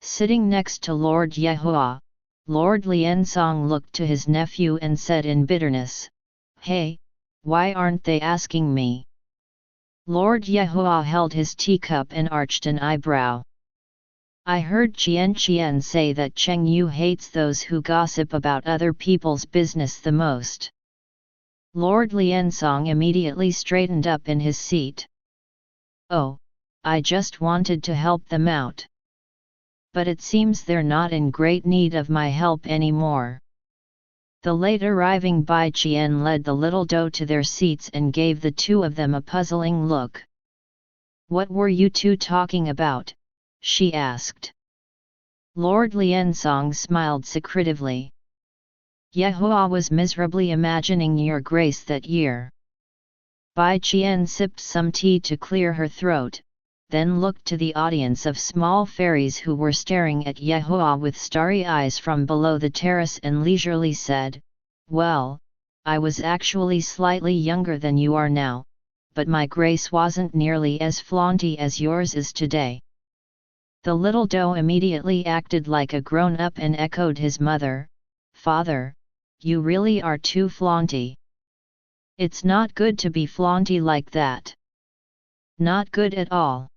Sitting next to Lord Yehua, Lord Liansong looked to his nephew and said in bitterness, "Hey, why aren't they asking me?" Lord Yehua held his teacup and arched an eyebrow. "I heard Qian say that Cheng Yu hates those who gossip about other people's business the most." Lord Liansong immediately straightened up in his seat. "Oh, I just wanted to help them out. But it seems they're not in great need of my help anymore." The late arriving Bai Qian led the little doe to their seats and gave the two of them a puzzling look. "What were you two talking about?" she asked. Lord Liansong smiled secretively. "Yehua was miserably imagining your grace that year." Bai Qian sipped some tea to clear her throat, then looked to the audience of small fairies who were staring at Yehua with starry eyes from below the terrace and leisurely said, "Well, I was actually slightly younger than you are now, but my grace wasn't nearly as flaunty as yours is today." The little doe immediately acted like a grown-up and echoed his mother, "Father, you really are too flaunty. It's not good to be flaunty like that. Not good at all."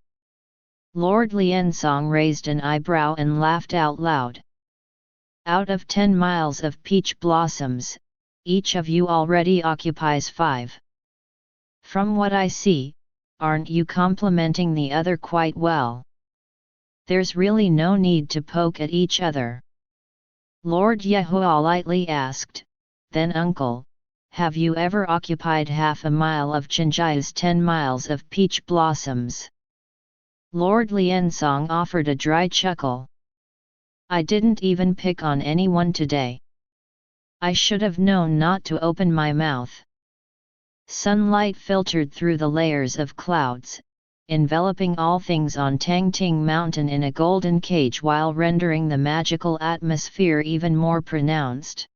Lord Liansong raised an eyebrow and laughed out loud. "Out of 10 miles of peach blossoms, each of you already occupies 5. From what I see, aren't you complimenting the other quite well? There's really no need to poke at each other." Lord Yehua lightly asked, "Then uncle, have you ever occupied half a mile of Chenjia's 10 miles of peach blossoms?" Lord Liansong offered a dry chuckle. "I didn't even pick on anyone today. I should have known not to open my mouth." Sunlight filtered through the layers of clouds, enveloping all things on Tangqi Mountain in a golden cage while rendering the magical atmosphere even more pronounced.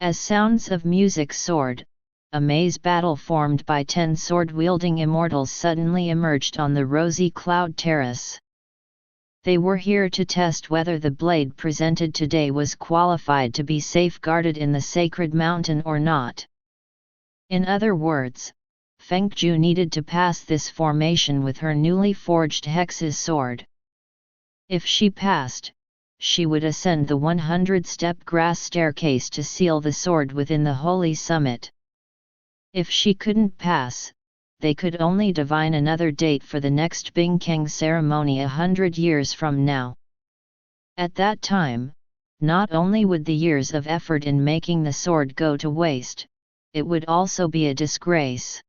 As sounds of music soared, a maze battle formed by 10 sword-wielding immortals suddenly emerged on the rosy cloud terrace. They were here to test whether the blade presented today was qualified to be safeguarded in the sacred mountain or not. In other words, Feng Jiu needed to pass this formation with her newly forged hex's sword. If she passed, she would ascend the 100-step grass staircase to seal the sword within the holy summit. If she couldn't pass, they could only divine another date for the next Bingkeng ceremony 100 years from now. At that time, not only would the years of effort in making the sword go to waste, it would also be a disgrace.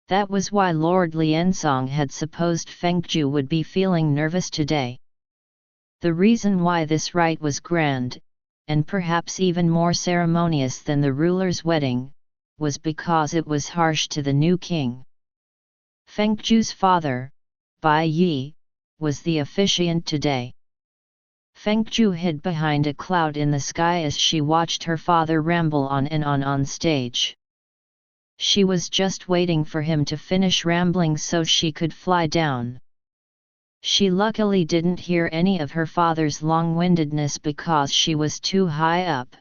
That was why Lord Liansong had supposed Feng Jiu would be feeling nervous today. The reason why this rite was grand, and perhaps even more ceremonious than the ruler's wedding, was because it was harsh to the new king. Feng Jiu's father, Bai Yi, was the officiant today. Feng Jiu hid behind a cloud in the sky as she watched her father ramble on and on stage. She was just waiting for him to finish rambling so she could fly down. She luckily didn't hear any of her father's long-windedness because she was too high up.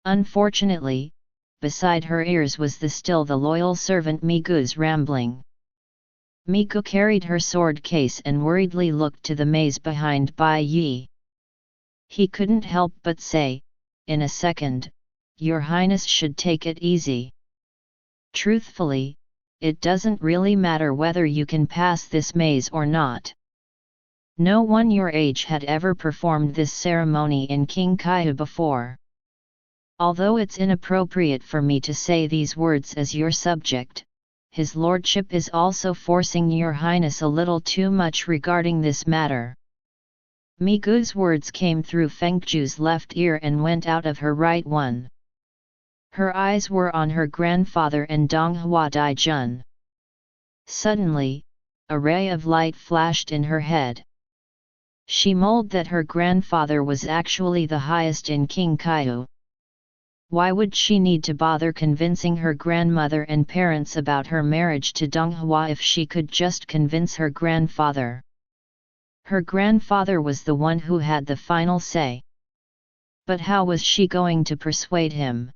Unfortunately, beside her ears was the loyal servant Migu's rambling. Migu carried her sword case and worriedly looked to the maze behind Bai Yi. He couldn't help but say, in a second, "Your Highness should take it easy. Truthfully, it doesn't really matter whether you can pass this maze or not. No one your age had ever performed this ceremony in Qingqiu before. Although it's inappropriate for me to say these words as your subject, His Lordship is also forcing your Highness a little too much regarding this matter." Migu's words came through Feng Jiu's left ear and went out of her right one. Her eyes were on her grandfather and Dong Hua Daijun. Suddenly, a ray of light flashed in her head. She mulled that her grandfather was actually the highest in Qingqiu. Why would she need to bother convincing her grandmother and parents about her marriage to Dong Hua if she could just convince her grandfather? Her grandfather was the one who had the final say. But how was she going to persuade him?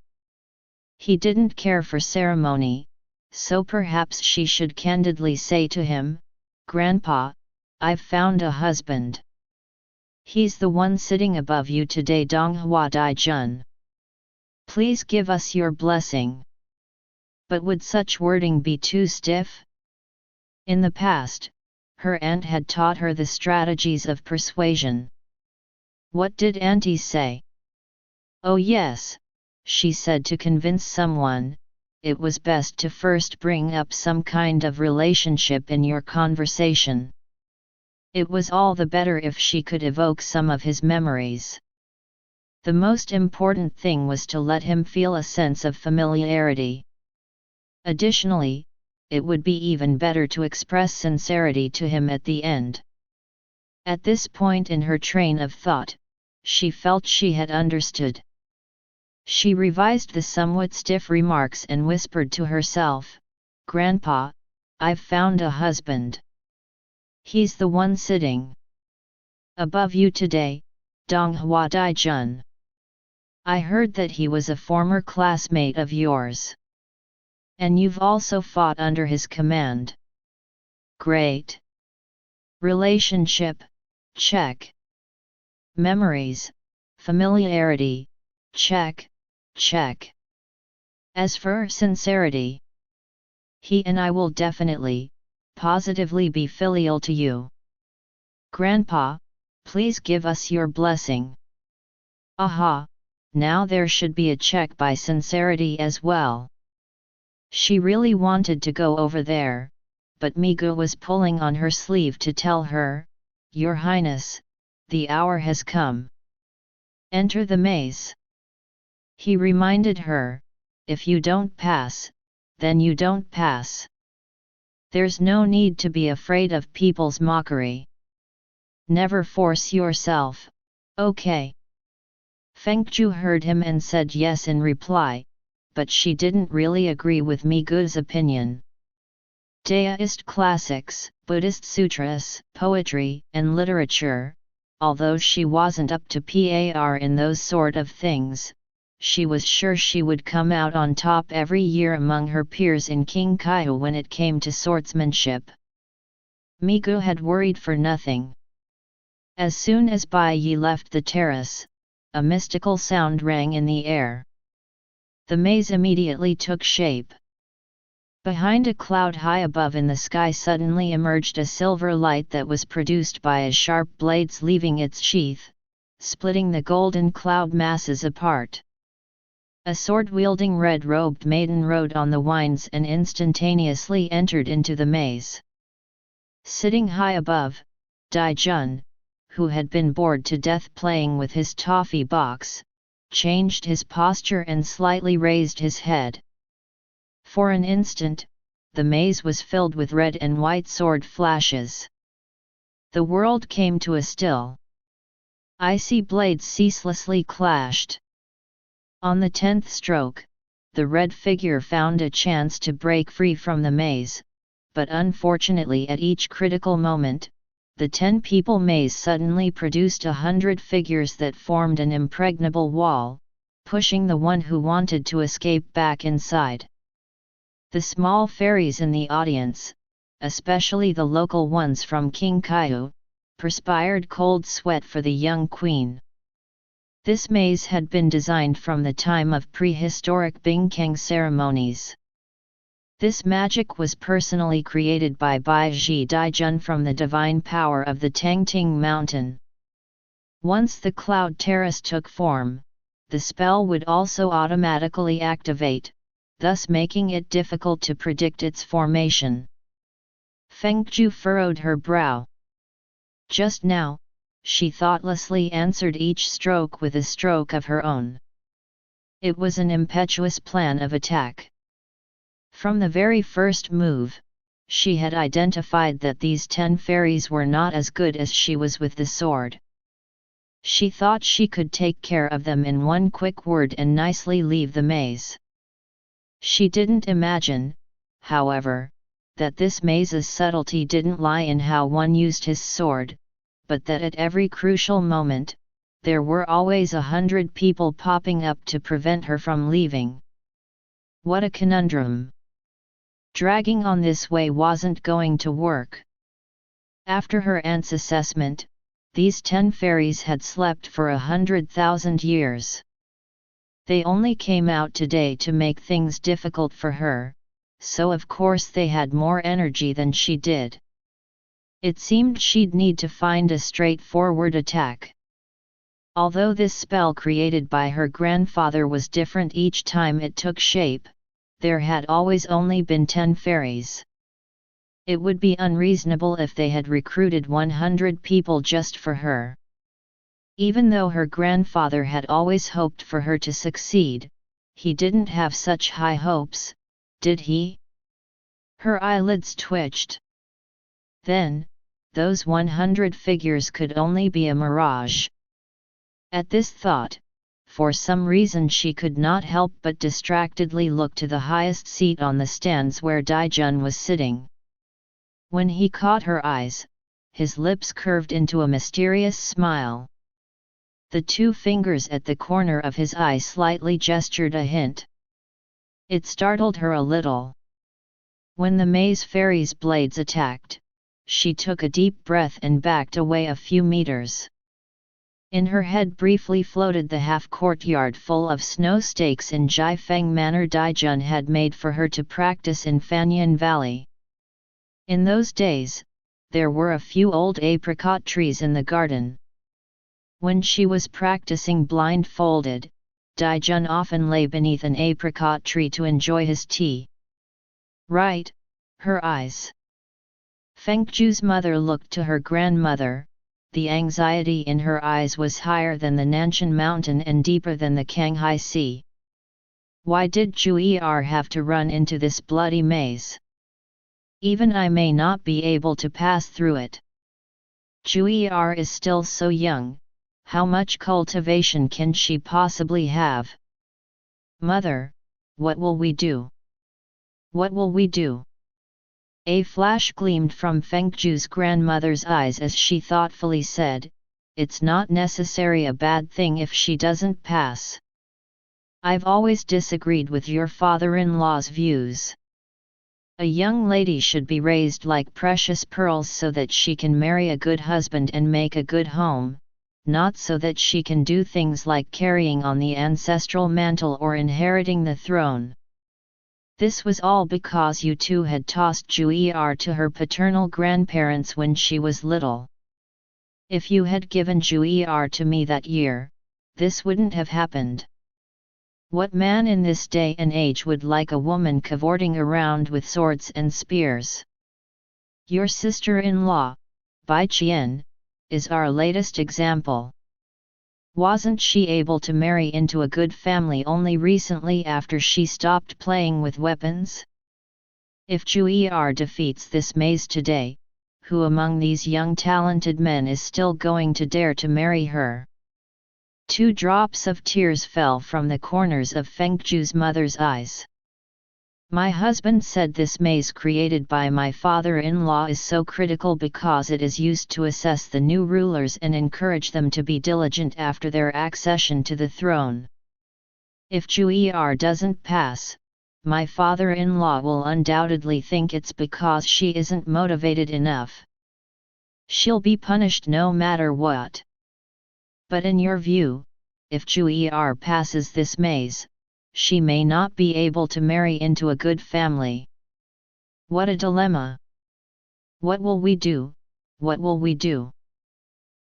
He didn't care for ceremony, so perhaps she should candidly say to him, "Grandpa, I've found a husband. He's the one sitting above you today, Dong Hua Daijun. Please give us your blessing." But would such wording be too stiff? In the past, her aunt had taught her the strategies of persuasion. What did Auntie say? "Oh yes," she said, to convince someone, it was best to first bring up some kind of relationship in your conversation. It was all the better if she could evoke some of his memories. The most important thing was to let him feel a sense of familiarity. Additionally, it would be even better to express sincerity to him at the end. At this point in her train of thought, she felt she had understood. She revised the somewhat stiff remarks and whispered to herself, "Grandpa, I've found a husband. He's the one sitting above you today, Dong Hua Daijun. I heard that he was a former classmate of yours. And you've also fought under his command. Great. Relationship, check. Memories, familiarity, check, check. As for sincerity, he and I will definitely, positively be filial to you. Grandpa, please give us your blessing." Aha, now there should be a check by sincerity as well. She really wanted to go over there, but Migu was pulling on her sleeve to tell her, "Your Highness, the hour has come. Enter the maze." He reminded her, "If you don't pass, then you don't pass. There's no need to be afraid of people's mockery. Never force yourself, okay?" Feng Jiu heard him and said yes in reply, but she didn't really agree with Migu's opinion. Taoist classics, Buddhist sutras, poetry, and literature, although she wasn't up to par in those sort of things, she was sure she would come out on top every year among her peers in Qingqiu when it came to swordsmanship. Migu had worried for nothing. As soon as Bai Yi left the terrace, a mystical sound rang in the air. The maze immediately took shape. Behind a cloud high above in the sky suddenly emerged a silver light that was produced by a sharp blades leaving its sheath, splitting the golden cloud masses apart. A sword-wielding red-robed maiden rode on the winds and instantaneously entered into the maze. Sitting high above, Daijun, who had been bored to death playing with his toffee box, changed his posture and slightly raised his head. For an instant, the maze was filled with red and white sword flashes. The world came to a still. Icy blades ceaselessly clashed. On the 10th stroke, the red figure found a chance to break free from the maze, but unfortunately at each critical moment, the 10-people maze suddenly produced 100 figures that formed an impregnable wall, pushing the one who wanted to escape back inside. The small fairies in the audience, especially the local ones from King Kaiu, perspired cold sweat for the young queen. This maze had been designed from the time of prehistoric Bingkang ceremonies. This magic was personally created by Bai Ji Daijun from the divine power of the Tangting mountain. Once the cloud terrace took form, the spell would also automatically activate, thus making it difficult to predict its formation. Feng Jiu furrowed her brow. Just now, she thoughtlessly answered each stroke with a stroke of her own. It was an impetuous plan of attack. From the very first move, she had identified that these 10 fairies were not as good as she was with the sword. She thought she could take care of them in one quick word and nicely leave the maze. She didn't imagine, however, that this maze's subtlety didn't lie in how one used his sword, but that at every crucial moment, there were always 100 people popping up to prevent her from leaving. What a conundrum! Dragging on this way wasn't going to work. After her aunt's assessment, these 10 fairies had slept for 100,000 years. They only came out today to make things difficult for her, so of course they had more energy than she did. It seemed she'd need to find a straightforward attack. Although this spell created by her grandfather was different each time it took shape, there had always only been 10 fairies. It would be unreasonable if they had recruited 100 people just for her. Even though her grandfather had always hoped for her to succeed, he didn't have such high hopes, did he? Her eyelids twitched. Then, those 100 figures could only be a mirage. At this thought, for some reason she could not help but distractedly look to the highest seat on the stands where Daijun was sitting. When he caught her eyes, his lips curved into a mysterious smile. The 2 fingers at the corner of his eye slightly gestured a hint. It startled her a little. When the maze fairy's blades attacked, she took a deep breath and backed away a few meters. In her head briefly floated the half-courtyard full of snow stakes in Jiafeng Manor Daijun had made for her to practice in Fanyan Valley. In those days, there were a few old apricot trees in the garden. When she was practicing blindfolded, Daijun often lay beneath an apricot tree to enjoy his tea. Right, her eyes. Feng Jiu's mother looked to her grandmother. The anxiety in her eyes was higher than the Nanshan mountain and deeper than the Kanghai Sea. Why did Zhu have to run into this bloody maze? Even I may not be able to pass through it. Zhu is still so young, how much cultivation can she possibly have? Mother, what will we do? What will we do? A flash gleamed from Feng Jiu's grandmother's eyes as she thoughtfully said, "It's not necessarily a bad thing if she doesn't pass. I've always disagreed with your father-in-law's views. A young lady should be raised like precious pearls so that she can marry a good husband and make a good home, not so that she can do things like carrying on the ancestral mantle or inheriting the throne." This was all because you two had tossed Zhu to her paternal grandparents when she was little. If you had given Zhu to me that year, this wouldn't have happened. What man in this day and age would like a woman cavorting around with swords and spears? Your sister-in-law, Bai Qian, is our latest example. Wasn't she able to marry into a good family only recently after she stopped playing with weapons? If Zhu defeats this maze today, who among these young talented men is still going to dare to marry her? 2 drops of tears fell from the corners of Feng Jiu's mother's eyes. My husband said this maze created by my father-in-law is so critical because it is used to assess the new rulers and encourage them to be diligent after their accession to the throne. If Zhu doesn't pass, my father-in-law will undoubtedly think it's because she isn't motivated enough. She'll be punished no matter what. But in your view, if Zhu passes this maze, she may not be able to marry into a good family. What a dilemma! What will we do? What will we do?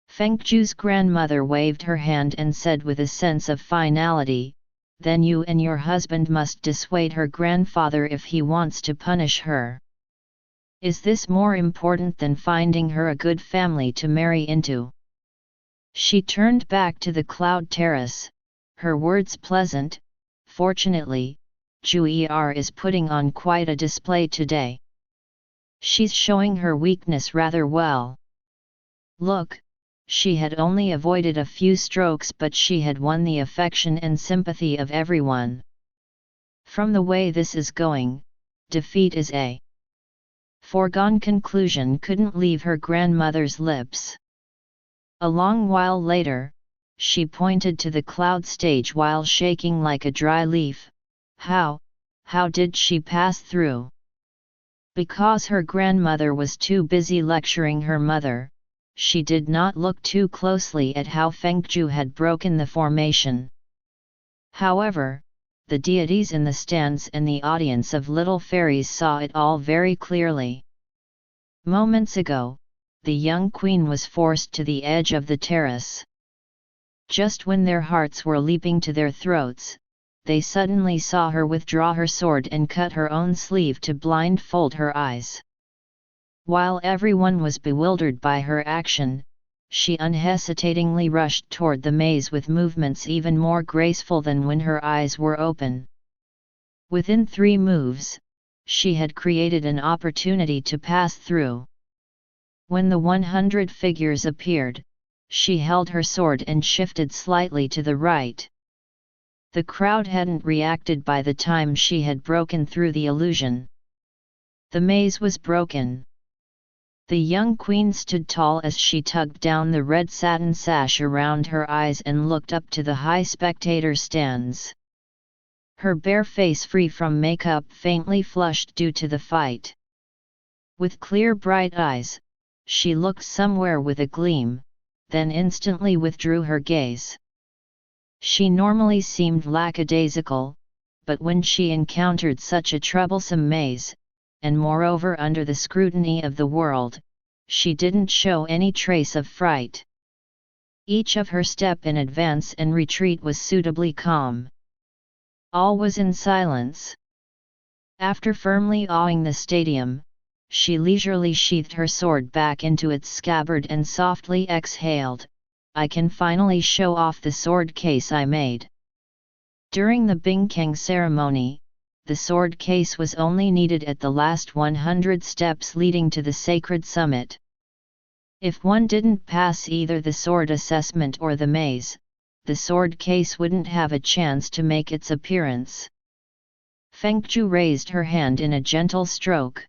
Feng Jiu's grandmother waved her hand and said with a sense of finality, then you and your husband must dissuade her grandfather if he wants to punish her. Is this more important than finding her a good family to marry into? She turned back to the cloud terrace, her words pleasant. Fortunately, Zhu is putting on quite a display today. She's showing her weakness rather well. Look, she had only avoided a few strokes, but she had won the affection and sympathy of everyone. From the way this is going, defeat is a foregone conclusion couldn't leave her grandmother's lips. A long while later, she pointed to the cloud stage while shaking like a dry leaf. How did she pass through? Because her grandmother was too busy lecturing her mother, she did not look too closely at how Feng Jiu had broken the formation. However, the deities in the stands and the audience of little fairies saw it all very clearly. Moments ago, the young queen was forced to the edge of the terrace. Just when their hearts were leaping to their throats, they suddenly saw her withdraw her sword and cut her own sleeve to blindfold her eyes. While everyone was bewildered by her action, she unhesitatingly rushed toward the maze with movements even more graceful than when her eyes were open. Within 3 moves, she had created an opportunity to pass through. When the 100 figures appeared, she held her sword and shifted slightly to the right. The crowd hadn't reacted by the time she had broken through the illusion. The maze was broken. The young queen stood tall as she tugged down the red satin sash around her eyes and looked up to the high spectator stands. Her bare face free from makeup faintly flushed due to the fight. With clear bright eyes, she looked somewhere with a gleam, then instantly withdrew her gaze. She normally seemed lackadaisical, but when she encountered such a troublesome maze, and moreover under the scrutiny of the world, she didn't show any trace of fright. Each of her step in advance and retreat was suitably calm. All was in silence. After firmly awing the stadium, she leisurely sheathed her sword back into its scabbard and softly exhaled, "I can finally show off the sword case I made." During the Bingkang ceremony, the sword case was only needed at the last 100 steps leading to the sacred summit. If one didn't pass either the sword assessment or the maze, the sword case wouldn't have a chance to make its appearance. Feng Jiu raised her hand in a gentle stroke.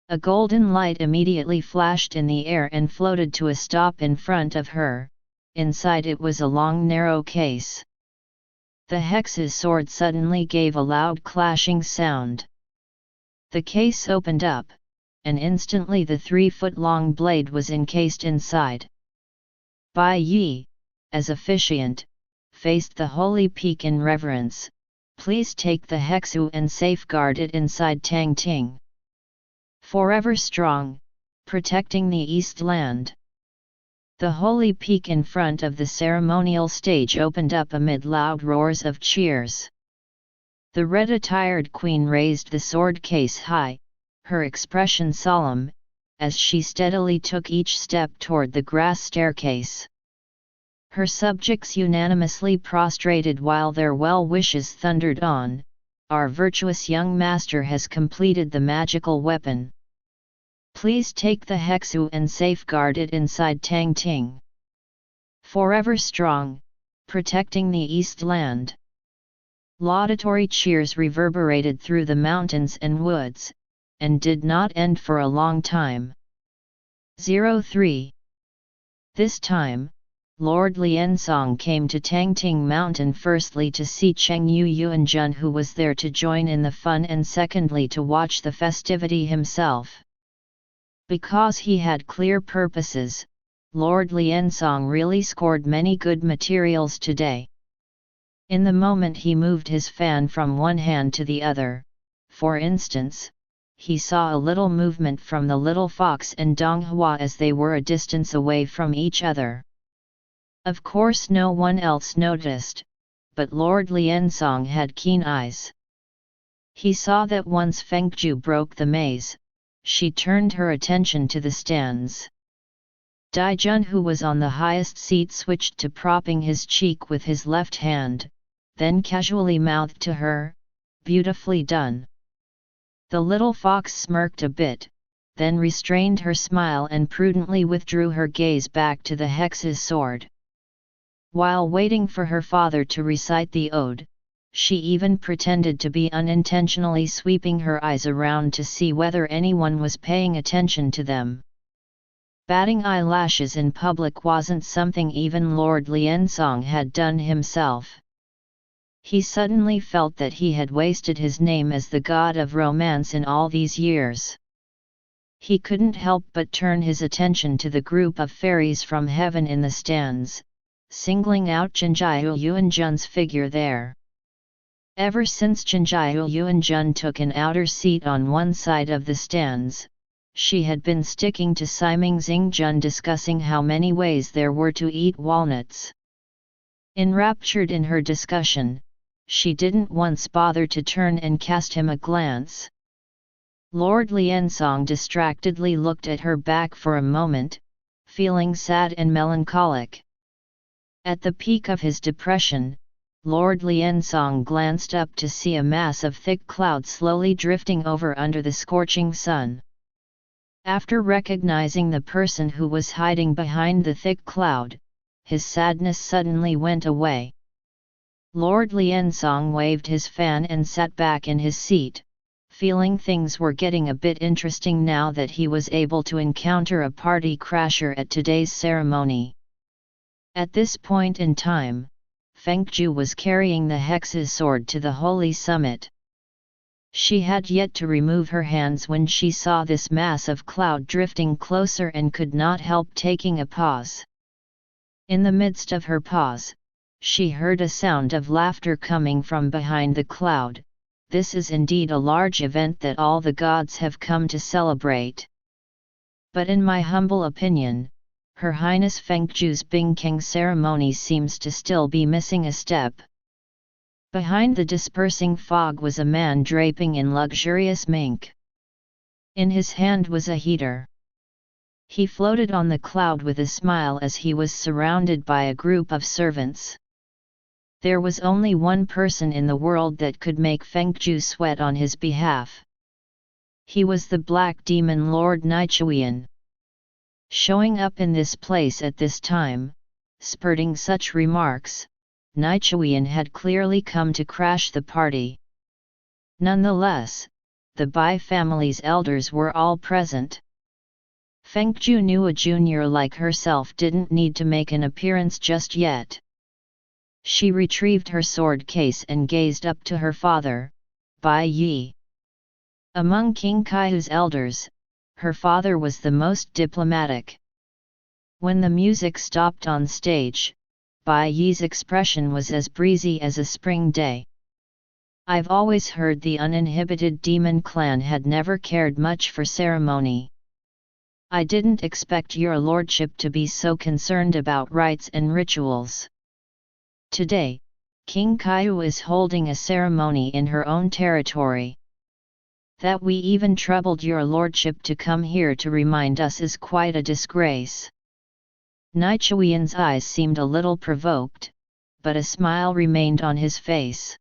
A golden light immediately flashed in the air and floated to a stop in front of her. Inside it was a long narrow case. The hex's sword suddenly gave a loud clashing sound. The case opened up, and instantly the 3-foot-long blade was encased inside. Bai Yi, as officiant, faced the holy peak in reverence. "Please take the hexu and safeguard it inside Tangting. Forever strong, protecting the East Land." The holy peak in front of the ceremonial stage opened up amid loud roars of cheers. The red-attired queen raised the sword case high, her expression solemn, as she steadily took each step toward the grass staircase. Her subjects unanimously prostrated while their well wishes thundered on, "Our virtuous young master has completed the magical weapon. Please take the hexu and safeguard it inside Tangting. Forever strong, protecting the East Land." Laudatory cheers reverberated through the mountains and woods, and did not end for a long time. 03. This time, Lord Lianzong came to Tangting Mountain firstly to see Cheng Yu Yuanjun, who was there to join in the fun, and secondly to watch the festivity himself. Because he had clear purposes, Lord Lianzong really scored many good materials today. In the moment he moved his fan from one hand to the other, for instance, he saw a little movement from the little fox and Dong Hua as they were a distance away from each other. Of course no one else noticed, but Lord Lianzong had keen eyes. He saw that once Feng Jiu broke the maze, she turned her attention to the stands. Daijun, who was on the highest seat, switched to propping his cheek with his left hand, then casually mouthed to her, "Beautifully done." The little fox smirked a bit, then restrained her smile and prudently withdrew her gaze back to the hex's sword. While waiting for her father to recite the ode, she even pretended to be unintentionally sweeping her eyes around to see whether anyone was paying attention to them. Batting eyelashes in public wasn't something even Lord Lianzong had done himself. He suddenly felt that he had wasted his name as the god of romance in all these years. He couldn't help but turn his attention to the group of fairies from heaven in the stands, singling out Chenjiu Yuanjun's figure there. Ever since Chenjiu Yuanjun took an outer seat on one side of the stands, she had been sticking to Siming Xingjun, discussing how many ways there were to eat walnuts. Enraptured in her discussion, she didn't once bother to turn and cast him a glance. Lord Lianzong distractedly looked at her back for a moment, feeling sad and melancholic. At the peak of his depression, Lord Lianzong glanced up to see a mass of thick cloud slowly drifting over under the scorching sun. After recognizing the person who was hiding behind the thick cloud, his sadness suddenly went away. Lord Lianzong waved his fan and sat back in his seat, feeling things were getting a bit interesting now that he was able to encounter a party crasher at today's ceremony. At this point in time, Feng Jiu was carrying the hex's sword to the holy summit. She had yet to remove her hands when she saw this mass of cloud drifting closer and could not help taking a pause. In the midst of her pause, she heard a sound of laughter coming from behind the cloud. This is indeed a large event that all the gods have come to celebrate. But in my humble opinion, Her Highness Feng Jiu's Bingkang ceremony seems to still be missing a step. Behind the dispersing fog was a man draping in luxurious mink. In his hand was a heater. He floated on the cloud with a smile as he was surrounded by a group of servants. There was only one person in the world that could make Feng Jiu sweat on his behalf. He was the Black Demon Lord Nichuan. Showing up in this place at this time, spurting such remarks, Nichuan had clearly come to crash the party. Nonetheless, the Bai family's elders were all present. Feng Jiu knew a junior like herself didn't need to make an appearance just yet. She retrieved her sword case and gazed up to her father, Bai Yi. Among King Kaihu's elders, her father was the most diplomatic. When the music stopped on stage, Bai Yi's expression was as breezy as a spring day. I've always heard the uninhibited demon clan had never cared much for ceremony. I didn't expect your lordship to be so concerned about rites and rituals. Today, King Kaihu is holding a ceremony in her own territory. That we even troubled your lordship to come here to remind us is quite a disgrace. Nichuan's eyes seemed a little provoked, but a smile remained on his face.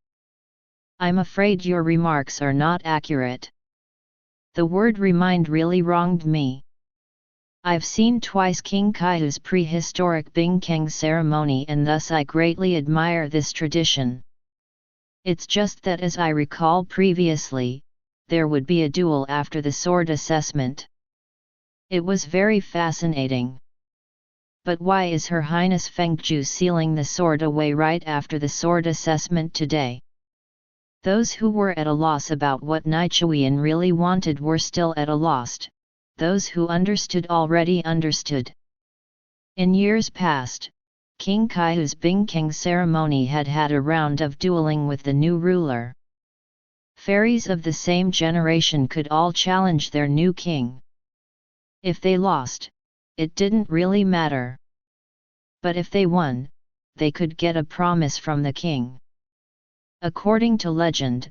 I'm afraid your remarks are not accurate. The word remind really wronged me. I've seen twice King Kaihu's prehistoric Bingkang ceremony and thus I greatly admire this tradition. It's just that as I recall previously, there would be a duel after the sword assessment. It was very fascinating. But why is Her Highness Feng Jiu sealing the sword away right after the sword assessment today? Those who were at a loss about what Nichuan really wanted were still at a loss. Those who understood already understood. In years past, King Kaihu's Bingkeng ceremony had had a round of dueling with the new ruler. Fairies of the same generation could all challenge their new king. If they lost, it didn't really matter. But if they won, they could get a promise from the king. According to legend,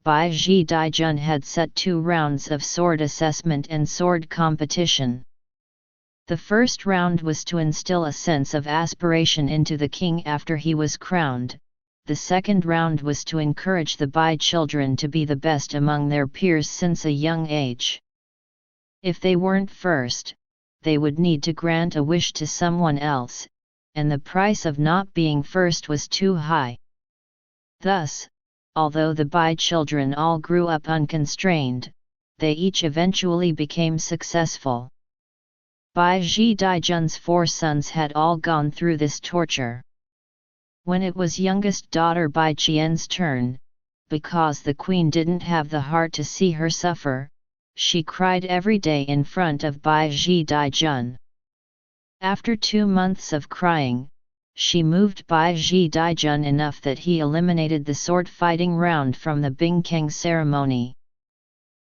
Bai Ji Daijun had set 2 rounds of sword assessment and sword competition. The first round was to instill a sense of aspiration into the king after he was crowned. The second round was to encourage the Bai children to be the best among their peers since a young age. If they weren't first, they would need to grant a wish to someone else, and the price of not being first was too high. Thus, although the Bai children all grew up unconstrained, they each eventually became successful. Bai Ji Daijun's 4 sons had all gone through this torture. When it was youngest daughter Bai Qian's turn, because the queen didn't have the heart to see her suffer, she cried every day in front of Bai Ji Daijun. After 2 months of crying, she moved Bai Ji Daijun enough that he eliminated the sword fighting round from the Bingkeng ceremony.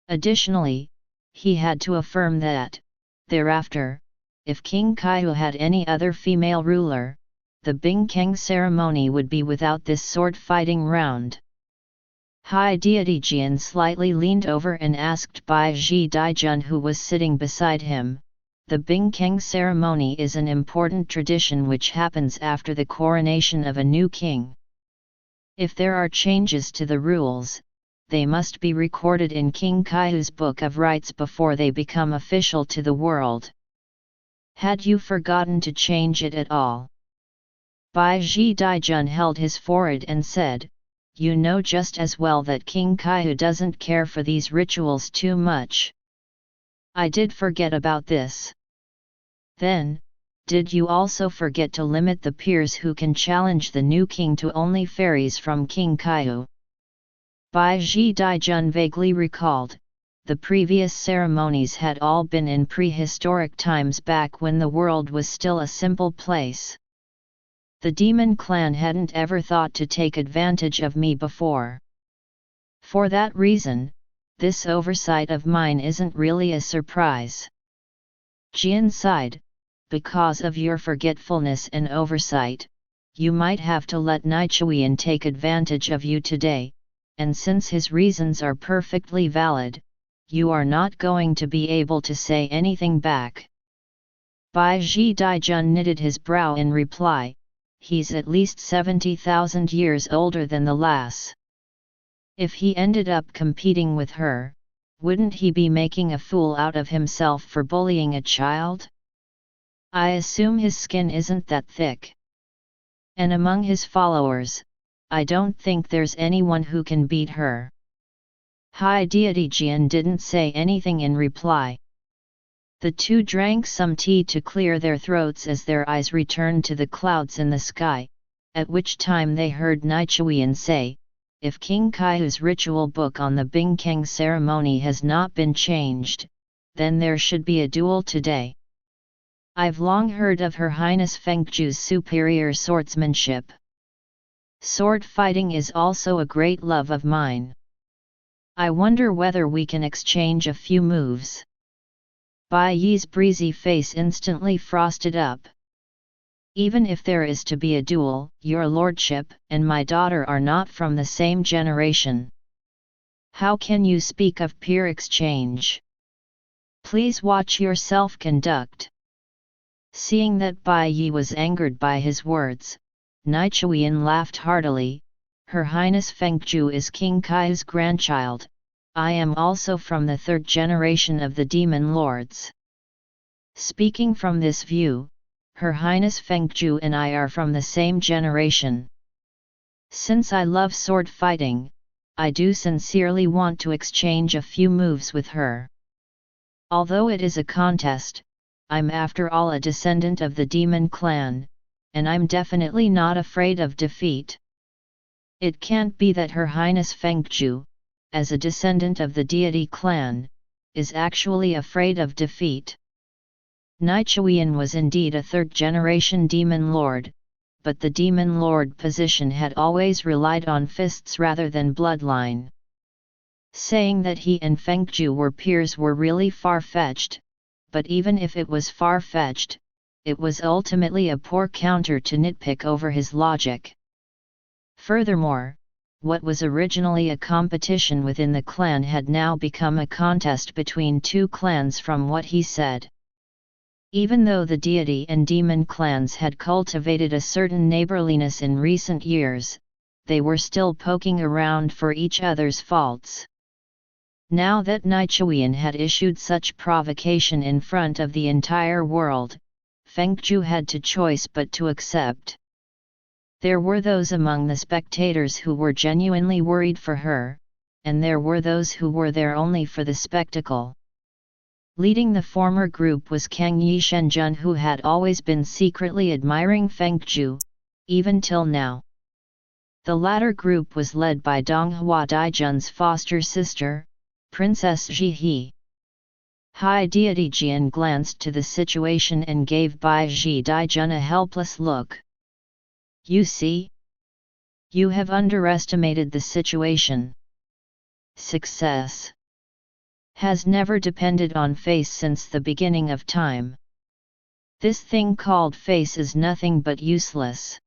Additionally, he had to affirm that, thereafter, if King Kaihu had any other female ruler, the Bingkeng ceremony would be without this sword fighting round. High deity Jian slightly leaned over and asked Bai Ji Daijun, who was sitting beside him. The Bingkeng ceremony is an important tradition which happens after the coronation of a new king. If there are changes to the rules, they must be recorded in King Kaihu's Book of Rites before they become official to the world. Had you forgotten to change it at all? Bai Ji Daijun held his forehead and said, "You know just as well that King Kaihu doesn't care for these rituals too much. I did forget about this." Then, did you also forget to limit the peers who can challenge the new king to only fairies from King Kaihu? Bai Ji Daijun vaguely recalled, the previous ceremonies had all been in prehistoric times back when the world was still a simple place. The demon clan hadn't ever thought to take advantage of me before. For that reason, this oversight of mine isn't really a surprise. Jian sighed, because of your forgetfulness and oversight, you might have to let Nichuan take advantage of you today, and since his reasons are perfectly valid, you are not going to be able to say anything back. Bai Ji Daijun knitted his brow in reply, he's at least 70,000 years older than the lass. If he ended up competing with her, wouldn't he be making a fool out of himself for bullying a child? I assume his skin isn't that thick. And among his followers, I don't think there's anyone who can beat her. High deity Jian didn't say anything in reply. The two drank some tea to clear their throats as their eyes returned to the clouds in the sky, at which time they heard Nichuan say, "If King Kaihu's ritual book on the Bingkeng ceremony has not been changed, then there should be a duel today. I've long heard of Her Highness Feng Jiu's superior swordsmanship. Sword fighting is also a great love of mine. I wonder whether we can exchange a few moves." Bai Yi's breezy face instantly frosted up. "Even if there is to be a duel, your lordship and my daughter are not from the same generation. How can you speak of peer exchange? Please watch yourself conduct." Seeing that Bai Yi was angered by his words, Nichuan laughed heartily. "Her Highness Feng Jiu is King Kai's grandchild. I am also from the 3rd generation of the demon lords. Speaking from this view, Her Highness Feng Jiu and I are from the same generation. Since I love sword fighting, I do sincerely want to exchange a few moves with her. Although it is a contest, I'm after all a descendant of the demon clan, and I'm definitely not afraid of defeat. It can't be that Her Highness Feng Jiu, as a descendant of the deity clan, is actually afraid of defeat. Nichuan was indeed a third-generation demon lord, but the demon lord position had always relied on fists rather than bloodline. Saying that he and Feng Jiu were peers were really far-fetched, but even if it was far-fetched, it was ultimately a poor counter to nitpick over his logic. Furthermore, what was originally a competition within the clan had now become a contest between two clans from what he said. Even though the deity and demon clans had cultivated a certain neighborliness in recent years, they were still poking around for each other's faults. Now that Nichuan had issued such provocation in front of the entire world, Feng Jiu had no choice but to accept. There were those among the spectators who were genuinely worried for her, and there were those who were there only for the spectacle. Leading the former group was Kang Yi Shenjun, who had always been secretly admiring Feng Jiu, even till now. The latter group was led by Dong Hua Daijun's foster sister, Princess Ji He. High deity Jian glanced to the situation and gave Bai Ji Daijun a helpless look. You see? You have underestimated the situation. Success has never depended on face since the beginning of time. This thing called face is nothing but useless.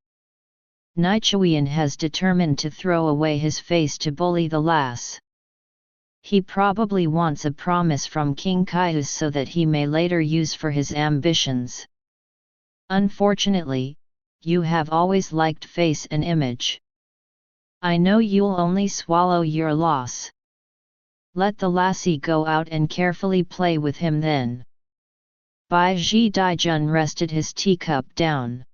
Nichuan has determined to throw away his face to bully the lass. He probably wants a promise from King Kaihu so that he may later use for his ambitions. Unfortunately, you have always liked face and image. I know you'll only swallow your loss. Let the lassie go out and carefully play with him then. Bai Ji Daijun rested his teacup down.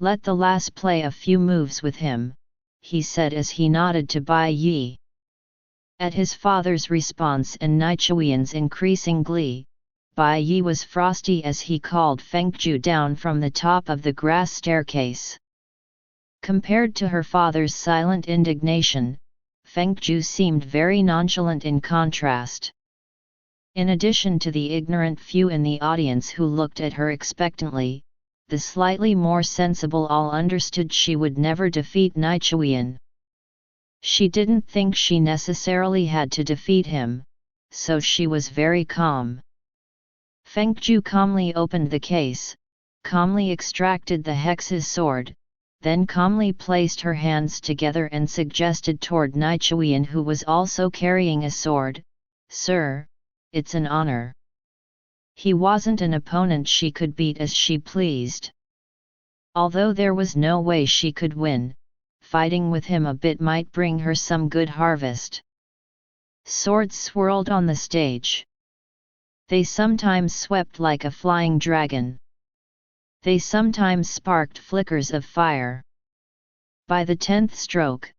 Let the lass play a few moves with him, he said as he nodded to Bai Yi. At his father's response and Nichuan's increasing glee, Bai Yi was frosty as he called Feng Jiu down from the top of the grass staircase. Compared to her father's silent indignation, Feng Jiu seemed very nonchalant in contrast. In addition to the ignorant few in the audience who looked at her expectantly, the slightly more sensible all understood she would never defeat Nichuan. She didn't think she necessarily had to defeat him, so she was very calm. Feng Jiu calmly opened the case, calmly extracted the hex's sword, then calmly placed her hands together and suggested toward Nichuan, who was also carrying a sword, "Sir, it's an honor." He wasn't an opponent she could beat as she pleased. Although there was no way she could win, fighting with him a bit might bring her some good harvest. Swords swirled on the stage. They sometimes swept like a flying dragon. They sometimes sparked flickers of fire. By the 10th stroke,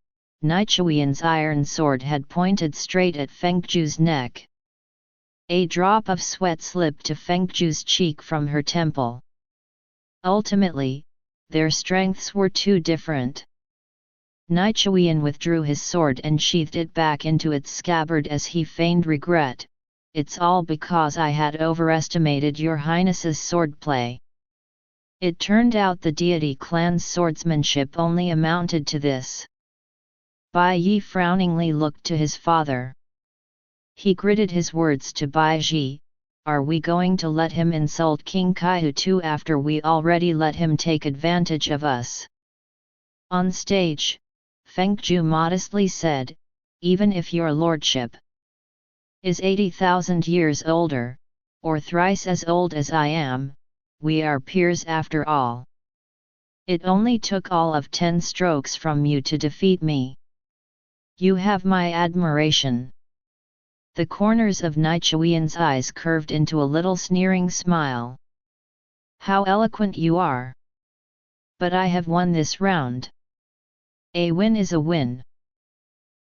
Nichuan's iron sword had pointed straight at Feng Jiu's neck. A drop of sweat slipped to Feng Jiu's cheek from her temple. Ultimately, their strengths were too different. Nichuan withdrew his sword and sheathed it back into its scabbard as he feigned regret. "It's all because I had overestimated your highness's swordplay." It turned out the deity clan's swordsmanship only amounted to this. Bai Yi frowningly looked to his father. He gritted his words to Bai Ji, "Are we going to let him insult King Kaihu too after we already let him take advantage of us?" On stage, Feng Jiu modestly said, "Even if your lordship is 80,000 years older, or thrice as old as I am, we are peers after all. It only took all of 10 strokes from you to defeat me. You have my admiration." The corners of Nichuan's eyes curved into a little sneering smile. "How eloquent you are! But I have won this round. A win is a win.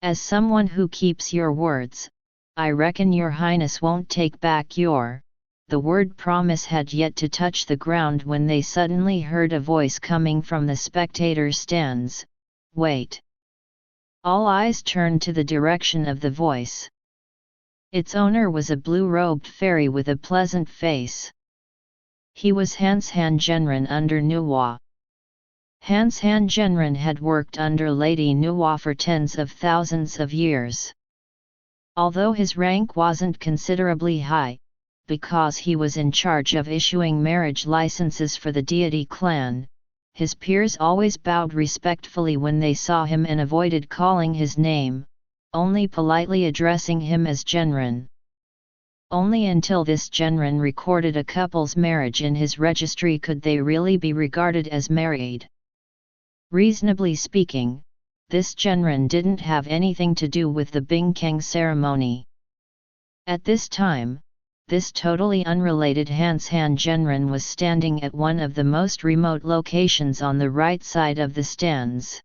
As someone who keeps your words, I reckon your highness won't take back your the word promise had yet to touch the ground when they suddenly heard a voice coming from the spectators' stands, "Wait!" All eyes turned to the direction of the voice. Its owner was a blue-robed fairy with a pleasant face. He was Hans Han Genren under Nuwa. Hans Han Genren had worked under Lady Nuwa for tens of thousands of years. Although his rank wasn't considerably high, because he was in charge of issuing marriage licenses for the deity clan, his peers always bowed respectfully when they saw him and avoided calling his name, only politely addressing him as Genren. Only until this Genren recorded a couple's marriage in his registry could they really be regarded as married. Reasonably speaking, this Genren didn't have anything to do with the Bingkeng ceremony. At this time, this totally unrelated Hans Han Genren was standing at one of the most remote locations on the right side of the stands.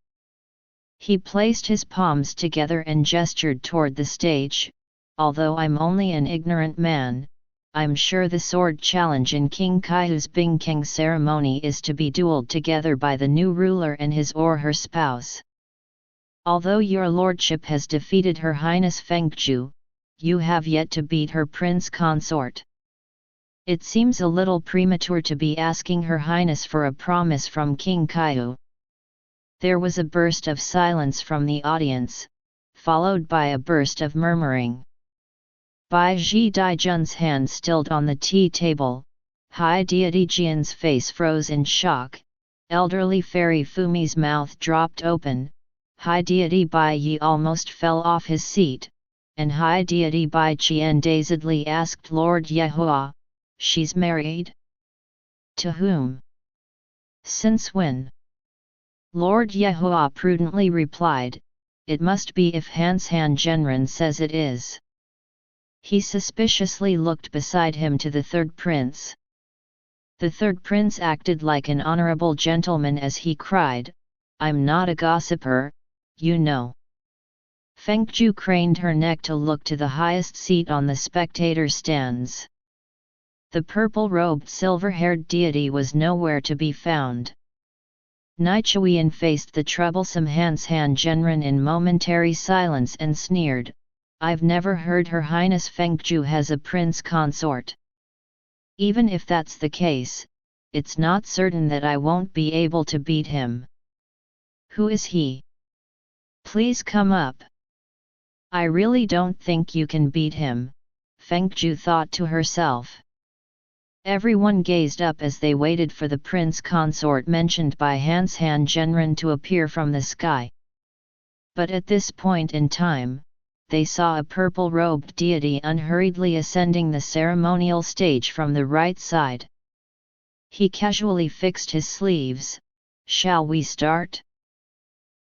He placed his palms together and gestured toward the stage. "Although I'm only an ignorant man, I'm sure the sword challenge in King Kaihu's Bingkeng ceremony is to be duelled together by the new ruler and his or her spouse. Although your lordship has defeated Her Highness Feng Jiu, you have yet to beat her prince consort. It seems a little premature to be asking Her Highness for a promise from King Kaihu." There was a burst of silence from the audience, followed by a burst of murmuring. Bai Ji Daijun's hand stilled on the tea table, High Deity Jian's face froze in shock, elderly Fairy Fumi's mouth dropped open, High Deity Bai Yi almost fell off his seat, and High Deity Bai Qian dazedly asked Lord Yehua, "She's married? To whom? Since when?" Lord Yehua prudently replied, "It must be if Hans Han Genren says it is." He suspiciously looked beside him to the third prince. The third prince acted like an honorable gentleman as he cried, "I'm not a gossiper, you know." Feng Jiu craned her neck to look to the highest seat on the spectator stands. The purple-robed silver-haired deity was nowhere to be found. Nichuian faced the troublesome Hans Han Genren in momentary silence and sneered, "I've never heard Her Highness Feng Jiu has a prince consort. Even if that's the case, it's not certain that I won't be able to beat him. Who is he? Please come up." "I really don't think you can beat him," Feng Jiu thought to herself. Everyone gazed up as they waited for the prince consort mentioned by Hans Han Genren to appear from the sky. But at this point in time, they saw a purple-robed deity unhurriedly ascending the ceremonial stage from the right side. He casually fixed his sleeves. "Shall we start?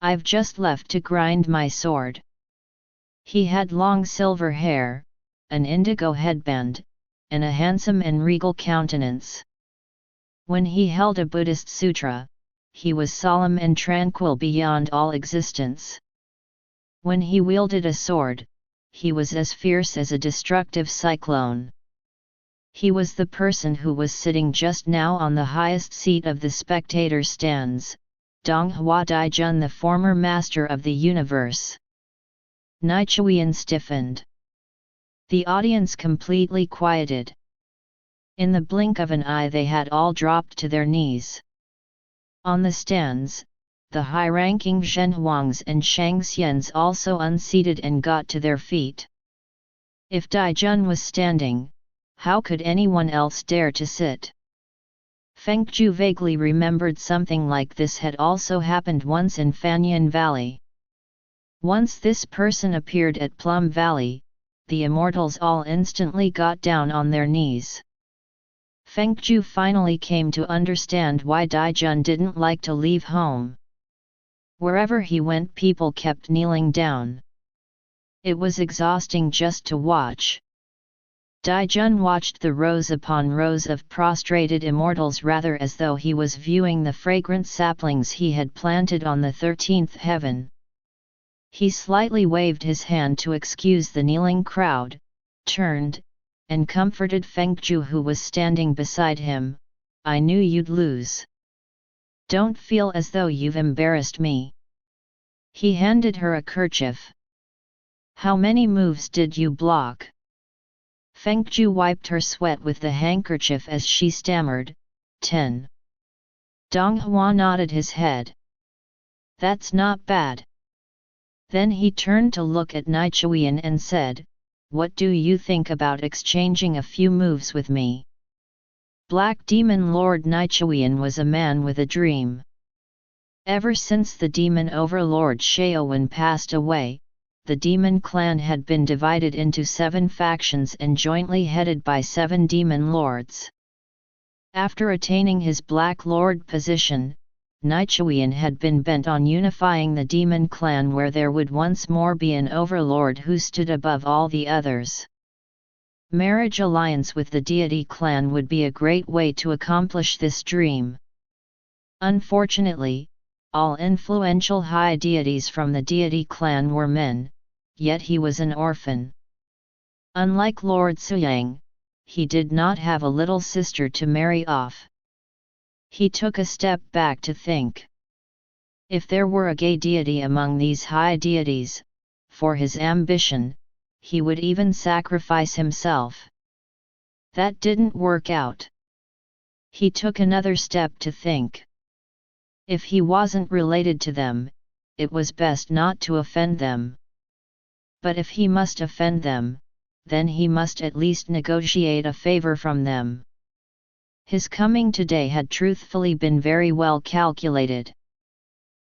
I've just left to grind my sword." He had long silver hair, an indigo headband, and a handsome and regal countenance. When he held a Buddhist sutra, he was solemn and tranquil beyond all existence. When he wielded a sword, he was as fierce as a destructive cyclone. He was the person who was sitting just now on the highest seat of the spectator stands, Dong Hua Daijun, the former master of the universe. Nichuian stiffened. The audience completely quieted. In the blink of an eye they had all dropped to their knees. On the stands, the high-ranking Zhenhuangs and Shangxians also unseated and got to their feet. If Daijun was standing, how could anyone else dare to sit? Feng Jiu vaguely remembered something like this had also happened once in Fanyan Valley. Once this person appeared at Plum Valley, the immortals all instantly got down on their knees. Feng Jiu finally came to understand why Daijun didn't like to leave home. Wherever he went, people kept kneeling down. It was exhausting just to watch. Daijun watched the rows upon rows of prostrated immortals rather as though he was viewing the fragrant saplings he had planted on the 13th heaven. He slightly waved his hand to excuse the kneeling crowd, turned, and comforted Feng Jiu, who was standing beside him. "I knew you'd lose. Don't feel as though you've embarrassed me." He handed her a kerchief. "How many moves did you block?" Feng Jiu wiped her sweat with the handkerchief as she stammered, 10. Dong Hua nodded his head. "That's not bad." Then he turned to look at Nichuan and said, "What do you think about exchanging a few moves with me?" Black Demon Lord Nichuan was a man with a dream. Ever since the demon overlord Shaowen passed away, the demon clan had been divided into 7 factions and jointly headed by 7 demon lords. After attaining his Black Lord position, Nichuan had been bent on unifying the demon clan, where there would once more be an overlord who stood above all the others. Marriage alliance with the deity clan would be a great way to accomplish this dream. Unfortunately, all influential high deities from the deity clan were men, yet he was an orphan. Unlike Lord Suyang, he did not have a little sister to marry off. He took a step back to think. If there were a gay deity among these high deities, for his ambition, he would even sacrifice himself. That didn't work out. He took another step to think. If he wasn't related to them, it was best not to offend them. But if he must offend them, then he must at least negotiate a favor from them. His coming today had truthfully been very well calculated.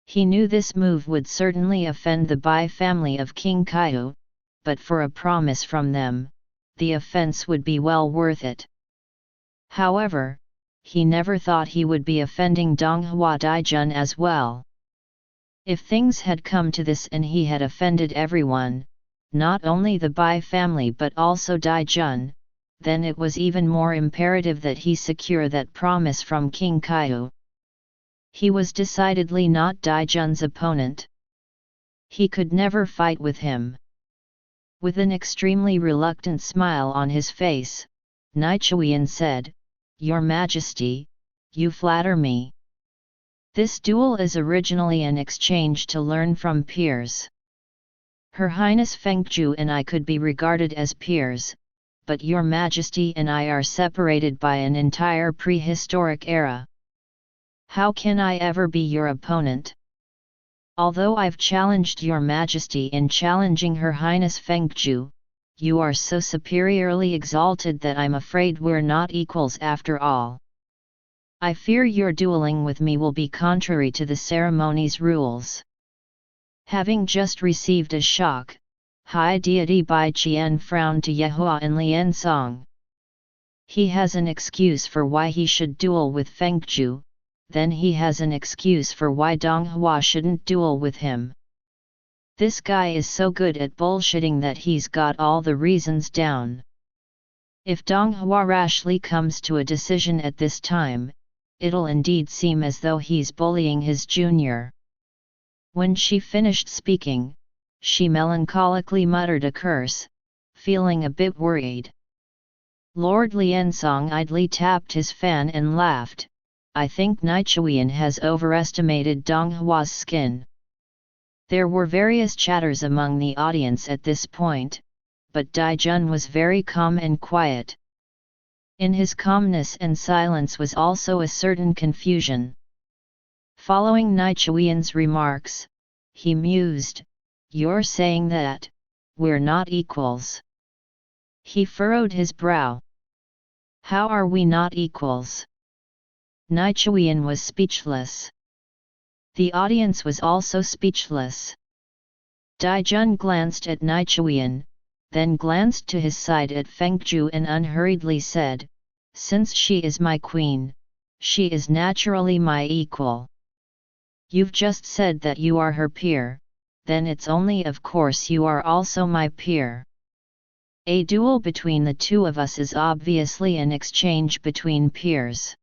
He knew this move would certainly offend the Bai family of King Kaiyu, but for a promise from them, the offense would be well worth it. However, he never thought he would be offending Dong Hua Daijun as well. If things had come to this and he had offended everyone, not only the Bai family but also Daijun, then it was even more imperative that he secure that promise from King Kaiyu. He was decidedly not Daijun's opponent. He could never fight with him. With an extremely reluctant smile on his face, Nichuan said, "Your Majesty, you flatter me. This duel is originally an exchange to learn from peers. Her Highness Feng Jiu and I could be regarded as peers, but Your Majesty and I are separated by an entire prehistoric era. How can I ever be your opponent? Although I've challenged Your Majesty in challenging Her Highness Feng Jiu, you are so superiorly exalted that I'm afraid we're not equals after all. I fear your dueling with me will be contrary to the ceremony's rules." Having just received a shock, High Deity Bai Qian frowned to Yehua and Lian Song. He has an excuse for why he should duel with Feng Jiu, then he has an excuse for why Dong Hua shouldn't duel with him. This guy is so good at bullshitting that he's got all the reasons down. If Dong Hua rashly comes to a decision at this time, it'll indeed seem as though he's bullying his junior. When she finished speaking, she melancholically muttered a curse, feeling a bit worried. Lord Liansong idly tapped his fan and laughed. "I think Nichuan has overestimated Dong Hua's skin." There were various chatters among the audience at this point, but Daijun was very calm and quiet. In his calmness and silence was also a certain confusion. Following Nichuan's remarks, he mused, "You're saying that we're not equals?" He furrowed his brow. "How are we not equals?" Nichuan was speechless. The audience was also speechless. Daijun glanced at Nichuan, then glanced to his side at Feng Jiu and unhurriedly said, "Since she is my queen, she is naturally my equal." "You've just said that you are her peer, then it's only of course you are also my peer. A duel between the two of us is obviously an exchange between peers.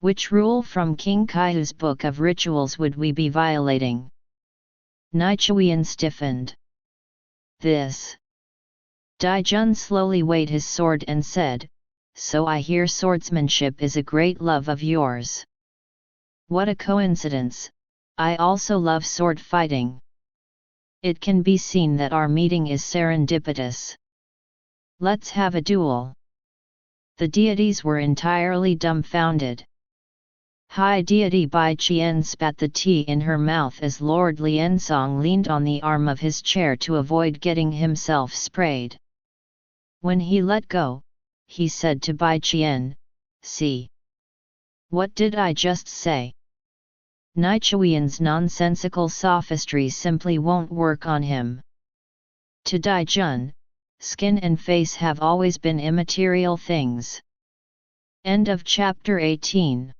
Which rule from King Kaiyu's Book of Rituals would we be violating?" Nichuan stiffened. "This. Daijun slowly weighed his sword and said, "So I hear swordsmanship is a great love of yours. What a coincidence, I also love sword fighting. It can be seen that our meeting is serendipitous. Let's have a duel." The deities were entirely dumbfounded. High deity Bai Qian spat the tea in her mouth as Lord Liansong leaned on the arm of his chair to avoid getting himself sprayed. When he let go, he said to Bai Qian, "See. What did I just say?" Nichuian's nonsensical sophistry simply won't work on him. To Daijun, skin and face have always been immaterial things. End of chapter 18.